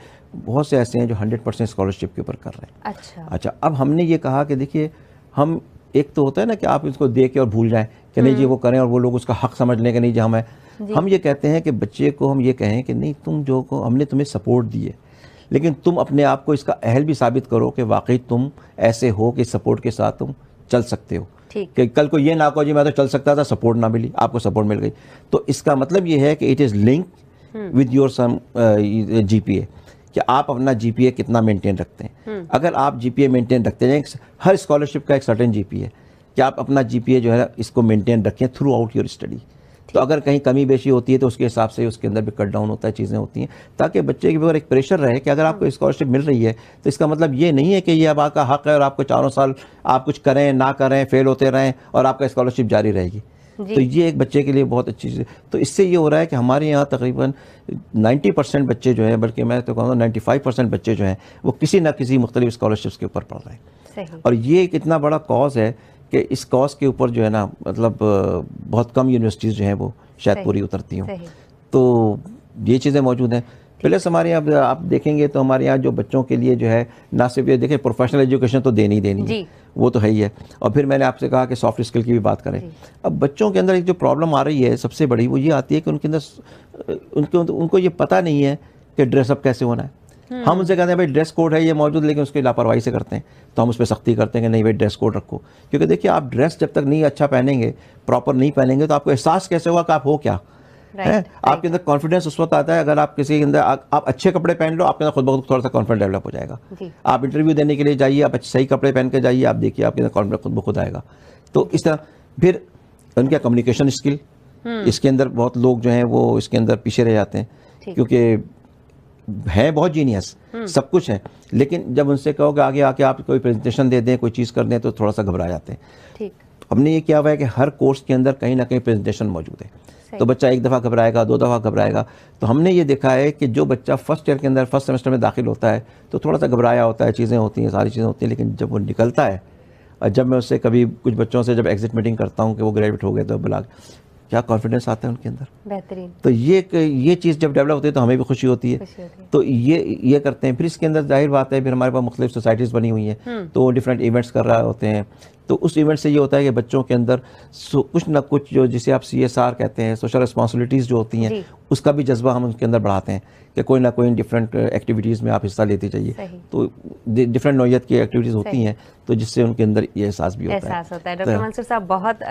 بہت سے ایسے ہیں جو 100% اسکالرشپ کے اوپر کر رہے ہیں. اچھا, اب ہم نے یہ کہا کہ دیکھیے ہم ایک تو ہوتا ہے نا کہ آپ اس کو دے کے اور بھول جائیں کہ نہیں جی وہ کریں اور وہ لوگ اس کا حق سمجھ لیں کہ نہیں جی ہمیں. ہم یہ کہتے ہیں کہ بچے کو ہم یہ کہیں کہ نہیں تم جو کو ہم نے تمہیں سپورٹ دی ہے, لیکن تم اپنے آپ کو اس کا اہل بھی ثابت کرو کہ واقعی تم ایسے ہو کہ سپورٹ کے ساتھ تم چل سکتے ہو. کہ کل کو یہ نہ کہو جی میں تو چل سکتا تھا, سپورٹ نہ ملی, آپ کو سپورٹ مل گئی. تو اس کا مطلب یہ ہے کہ it is link with your some GPA, کہ آپ اپنا GPA کتنا مینٹین رکھتے ہیں. اگر آپ GPA مینٹین رکھتے ہیں, ہر اسکالرشپ کا ایک سرٹن GPA ہے کہ آپ اپنا GPA جو ہے اس کو مینٹین رکھیں تھرو آؤٹ یور اسٹڈی. تو اگر کہیں کمی بیشی ہوتی ہے تو اس کے حساب سے اس کے اندر بھی کٹ ڈاؤن ہوتا ہے, چیزیں ہوتی ہیں, تاکہ بچے کے اوپر ایک پریشر رہے کہ اگر آپ کو اسکالرشپ مل رہی ہے تو اس کا مطلب یہ نہیں ہے کہ یہ اب آپ کا حق ہے اور آپ کو 4 سال آپ کچھ کریں نہ کریں, فیل ہوتے رہیں اور آپ کا اسکالرشپ جاری رہے گی. تو یہ ایک بچے کے لیے بہت اچھی چیز ہے. تو اس سے یہ ہو رہا ہے کہ ہمارے یہاں تقریباً 90% بچے جو ہیں, بلکہ میں تو کہوں گا 95% بچے جو ہیں وہ کسی نہ کسی مختلف اسکالرشپس کے اوپر پڑھ رہے ہیں. اور یہ ایک اتنا بڑا کاز ہے کہ اس کاز کے اوپر جو ہے نا مطلب بہت کم یونیورسٹیز جو ہیں وہ شاید پوری اترتی ہوں. تو یہ چیزیں موجود ہیں. پلس ہمارے یہاں آپ دیکھیں گے تو ہمارے یہاں جو بچوں کے لیے جو ہے نہ صرف یہ دیکھیں پروفیشنل ایجوکیشن تو دینی ہے, وہ تو ہے ہی ہے. اور پھر میں نے آپ سے کہا کہ سافٹ اسکل کی بھی بات کریں. اب بچوں کے اندر ایک جو پرابلم آ رہی ہے سب سے بڑی وہ یہ آتی ہے کہ ان کے اندر ان کو یہ پتہ نہیں ہے کہ ڈریس اپ کیسے ہونا ہے. ہم ان سے کہتے ہیں بھائی ڈریس کوڈ ہے یہ موجود, لیکن اس کی لاپرواہی سے کرتے ہیں. تو ہم اس پہ سختی کرتے ہیں کہ نہیں بھائی ڈریس کوڈ رکھو, کیونکہ دیکھیے آپ ڈریس جب تک نہیں اچھا پہنیں گے, پراپر نہیں پہنیں گے, تو آپ کو احساس کیسے ہوگا کہ آپ ہو کیا ہے. آپ کے اندر کانفیڈنس اس وقت آتا ہے اگر آپ کسی کے اندر آپ اچھے کپڑے پہن لو, آپ کے اندر خود بخود تھوڑا سا کانفیڈنس ڈیولپ ہو جائے گا. آپ انٹرویو دینے کے لیے جائیے, آپ صحیح کپڑے پہن کے جائیے, آپ دیکھیے آپ کے اندر کانفیڈنس خود بخود آئے گا. تو اس طرح پھر ان کا کمیونیکیشن اسکل, اس کے اندر بہت لوگ جو ہیں وہ اس کے اندر پیچھے رہ جاتے ہیں, کیونکہ ہے بہت جینیس سب کچھ ہے, لیکن جب ان سے کہو کہ آگے آ کے آپ کوئی پریزنٹیشن دے دیں, کوئی چیز کر دیں, تو تھوڑا سا گھبرا جاتے ہیں. ہم نے یہ کیا ہوا ہے کہ ہر کورس کے اندر کہیں نہ کہیں پریزنٹیشن موجود ہے. تو بچہ 1 دفعہ گھبرائے گا, 2 دفعہ گھبرائے گا. تو ہم نے یہ دیکھا ہے کہ جو بچہ فرسٹ ایئر کے اندر فرسٹ سیمسٹر میں داخل ہوتا ہے تو تھوڑا سا گھبرایا ہوتا ہے, چیزیں ہوتی ہیں, ساری چیزیں ہوتی ہیں, لیکن جب وہ نکلتا ہے, اور جب میں اس سے کبھی کچھ بچوں سے جب ایگزٹ میٹنگ کرتا ہوں کہ وہ گریجویٹ ہو گئے تو بلا کیا کانفیڈنس آتا ہے ان کے اندر, بہترین. تو یہ چیز جب ڈیولپ ہوتی ہے تو ہمیں بھی خوشی ہوتی ہے. تو یہ کرتے ہیں. پھر اس کے اندر ظاہر بات ہے پھر ہمارے پاس مختلف سوسائٹیز بنی ہوئی ہیں, تو ڈفرینٹ ایونٹس کر رہے ہوتے ہیں. تو اس ایونٹ سے یہ ہوتا ہے کہ بچوں کے اندر کچھ نہ کچھ جو جسے آپ CSR کہتے ہیں, سوشل رسپانسبلٹیز جو ہوتی ہیں, اس کا بھی جذبہ ہم ان کے اندر بڑھاتے ہیں کہ کوئی نہ کوئی ڈفرینٹ ایکٹیویٹیز میں آپ حصہ لیتے جائیے. تو ڈفرینٹ نوعیت کی ایکٹیویٹیز ہوتی ہیں, تو جس سے ان کے اندر یہ احساس بھی ہوتا ہے. ڈاکٹر منصور صاحب بہت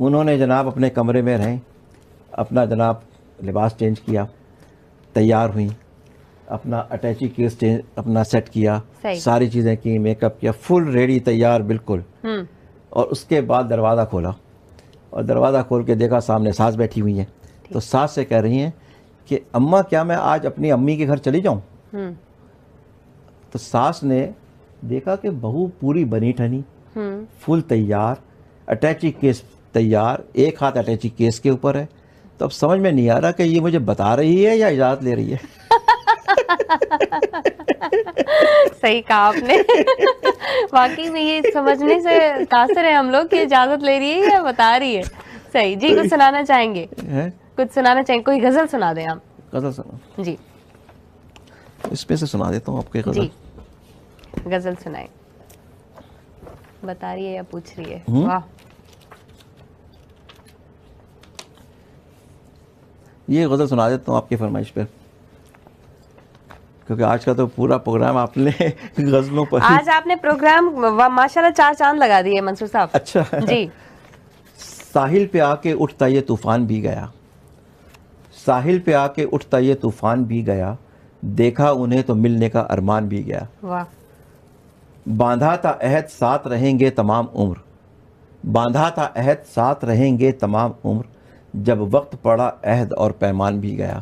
انہوں نے جناب اپنے کمرے میں رہیں, اپنا جناب لباس چینج کیا, تیار ہوئیں, اپنا اٹیچی کیس اپنا سیٹ کیا, ساری چیزیں کی, میک اپ کیا, فل ریڈی تیار بالکل. اور اس کے بعد دروازہ کھولا, اور دروازہ کھول کے دیکھا سامنے ساس بیٹھی ہوئی ہیں. تو ساس سے کہہ رہی ہیں کہ اماں کیا میں آج اپنی امی کے گھر چلی جاؤں؟ تو ساس نے دیکھا کہ بہو پوری بنی ٹھنی, فل تیار, اٹیچی کیس تیار, ایک ہاتھ اٹیچی کیس کے اوپر ہے. تو اب سمجھ میں نہیں آ رہا کہ یہ مجھے بتا رہی ہے یا اجازت لے رہی ہے. صحیح کہا آپ نے. واقعی میں یہ سمجھنے سے قاصر ہے ہم لوگ کہ اجازت لے رہی ہے یا بتا رہی ہے. صحیح. جی کچھ سنانا چاہیں گے؟ کچھ سنانا چاہیں, کوئی غزل سنا دیں آپ. غزل سنا؟ جی اس پہ سے سنا دیتا ہوں آپ کے غزل. جی غزل سنائیں. بتا رہی ہے یا پوچھ رہی ہے؟ واہ. یہ غزل سنا دیتا ہوں آپ کی فرمائش پہ, کیونکہ آج کا تو پورا پروگرام آپ نے غزلوں پر. آج آپ نے پروگرام ماشاءاللہ 4 چاند لگا دیے منصور صاحب. اچھا جی. ساحل پہ آ کے اٹھتا یہ طوفان بھی گیا, ساحل پہ آ کے اٹھتا یہ طوفان بھی گیا, دیکھا انہیں تو ملنے کا ارمان بھی گیا. واہ. باندھا تھا عہد ساتھ رہیں گے تمام عمر, باندھا تھا عہد ساتھ رہیں گے تمام عمر, جب وقت پڑا عہد اور پیمان بھی گیا.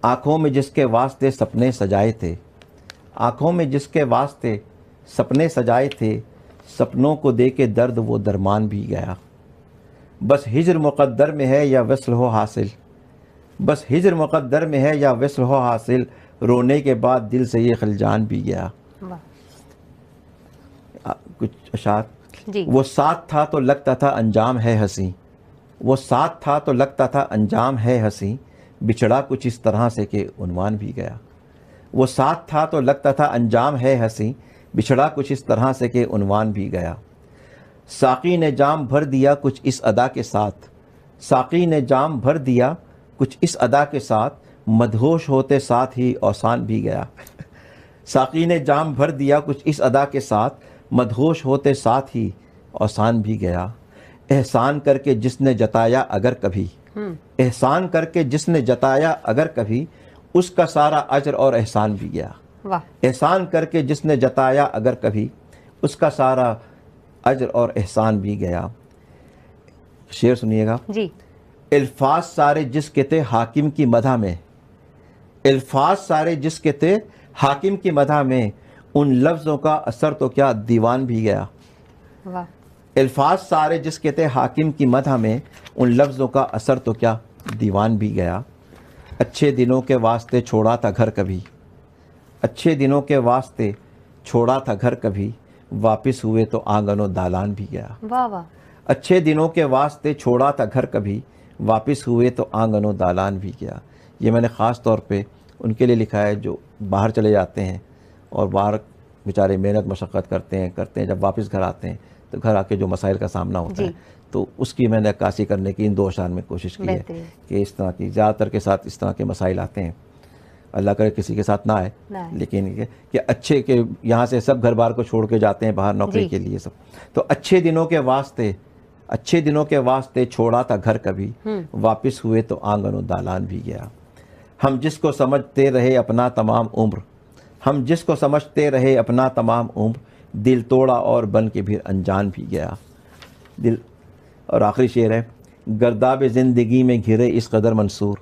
آنکھوں میں جس کے واسطے سپنے سجائے تھے, آنکھوں میں جس کے واسطے سپنے سجائے تھے, سپنوں کو دے کے درد وہ درمان بھی گیا. بس ہجر مقدر میں ہے یا وصل ہو حاصل, بس ہجر مقدر میں ہے یا وصل ہو حاصل, رونے کے بعد دل سے یہ خلجان بھی گیا. کچھ اشعار. جی. وہ ساتھ تھا تو لگتا تھا انجام ہے حسین, وہ ساتھ تھا تو لگتا تھا انجام ہے حسین, بچھڑا کچھ اس طرح سے کہ عنوان بھی گیا. وہ ساتھ تھا تو لگتا تھا انجام ہے حسین, بچھڑا کچھ اس طرح سے کہ عنوان بھی گیا. ساقی نے جام بھر دیا کچھ اس ادا کے ساتھ, ساقی نے جام بھر دیا کچھ اس ادا کے ساتھ, مدہوش ہوتے ساتھ ہی اوسان بھی گیا. ساقی نے جام بھر دیا کچھ اس ادا کے ساتھ, مدہوش ہوتے ساتھ ہی اوسان بھی گیا. احسان کر کے جس نے جتایا اگر کبھی, احسان کر کے جس نے جتایا اگر کبھی, اس کا سارا اجر اور احسان بھی گیا. احسان کر کے جس نے جتایا اگر کبھی, اس کا سارا اجر اور احسان بھی گیا. شعر سنیے گا. جی. الفاظ سارے جس کے تھے حاکم کی مدح میں, الفاظ سارے جس کے تھے حاکم کی مدح میں, ان لفظوں کا اثر تو کیا دیوان بھی گیا. الفاظ سارے جس کے تھے حاکم کی مدح میں, ان لفظوں کا اثر تو کیا دیوان بھی گیا. اچھے دنوں کے واسطے چھوڑا تھا گھر کبھی, اچھے دنوں کے واسطے چھوڑا تھا گھر کبھی, واپس ہوئے تو آنگن و دالان بھی گیا. واہ واہ. اچھے دنوں کے واسطے چھوڑا تھا گھر کبھی, واپس ہوئے تو آنگن و دالان بھی گیا. یہ میں نے خاص طور پہ ان کے لیے لکھا ہے جو باہر چلے جاتے ہیں اور باہر بیچارے محنت مشقت کرتے ہیں, جب واپس گھر آتے ہیں تو گھر آ کے جو مسائل کا سامنا ہوتا ہے, تو اس کی میں نے عکاسی کرنے کی ان 2 اشعار میں کوشش کی ہے کہ اس طرح کی زیادہ تر کے ساتھ اس طرح کے مسائل آتے ہیں. اللہ کرے کسی کے ساتھ نہ آئے, لیکن کہ اچھے کہ یہاں سے سب گھر بار کو چھوڑ کے جاتے ہیں باہر نوکری کے لیے سب. تو اچھے دنوں کے واسطے, اچھے دنوں کے واسطے چھوڑا تھا گھر کبھی, واپس ہوئے تو آنگن و دالان بھی گیا. ہم جس کو سمجھتے رہے اپنا تمام عمر, ہم جس کو سمجھتے رہے اپنا تمام عمر, دل توڑا اور بن کے بھی انجان بھی گیا. دل. اور آخری شعر ہے. گرداب زندگی میں گھرے اس قدر منصور,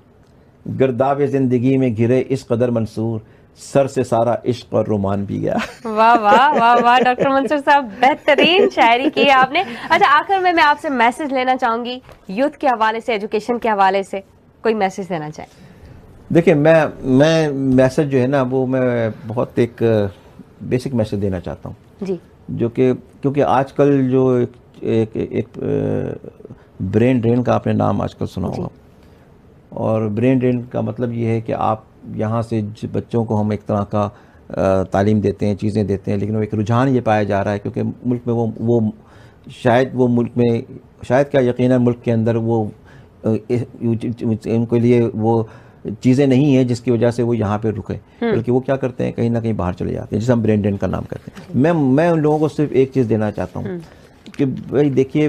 گرداب زندگی میں گھرے اس قدر منصور, سر سے سارا عشق اور رومان بھی گیا. واہ واہ واہ واہ ڈاکٹر منصور صاحب, بہترین شاعری کی ہے آپ نے. اچھا آخر میں آپ سے میسج لینا چاہوں گی یوتھ کے حوالے سے, ایجوکیشن کے حوالے سے, کوئی میسج دینا چاہیں؟ دیکھیں میں میسج جو ہے نا وہ میں بہت ایک بیسک میسج دینا چاہتا ہوں. جی. جو کہ کیونکہ آج کل جو ایک برین ڈرین کا آپ نے نام آج کل سنا ہوگا, اور برین ڈرین کا مطلب یہ ہے کہ آپ یہاں سے بچوں کو ہم ایک طرح کا تعلیم دیتے ہیں, چیزیں دیتے ہیں, لیکن وہ ایک رجحان یہ پایا جا رہا ہے کیونکہ ملک میں وہ شاید وہ ملک میں شاید کیا یقیناً ملک کے اندر وہ ان کے لیے وہ چیزیں نہیں ہیں جس کی وجہ سے وہ یہاں پہ رکے, بلکہ وہ کیا کرتے ہیں کہیں نہ کہیں باہر چلے جاتے ہیں, جسے ہم برین ڈرین کا نام کرتے ہیں. میں ان لوگوں کو صرف ایک چیز دینا چاہتا ہوں کہ بھائی دیکھیے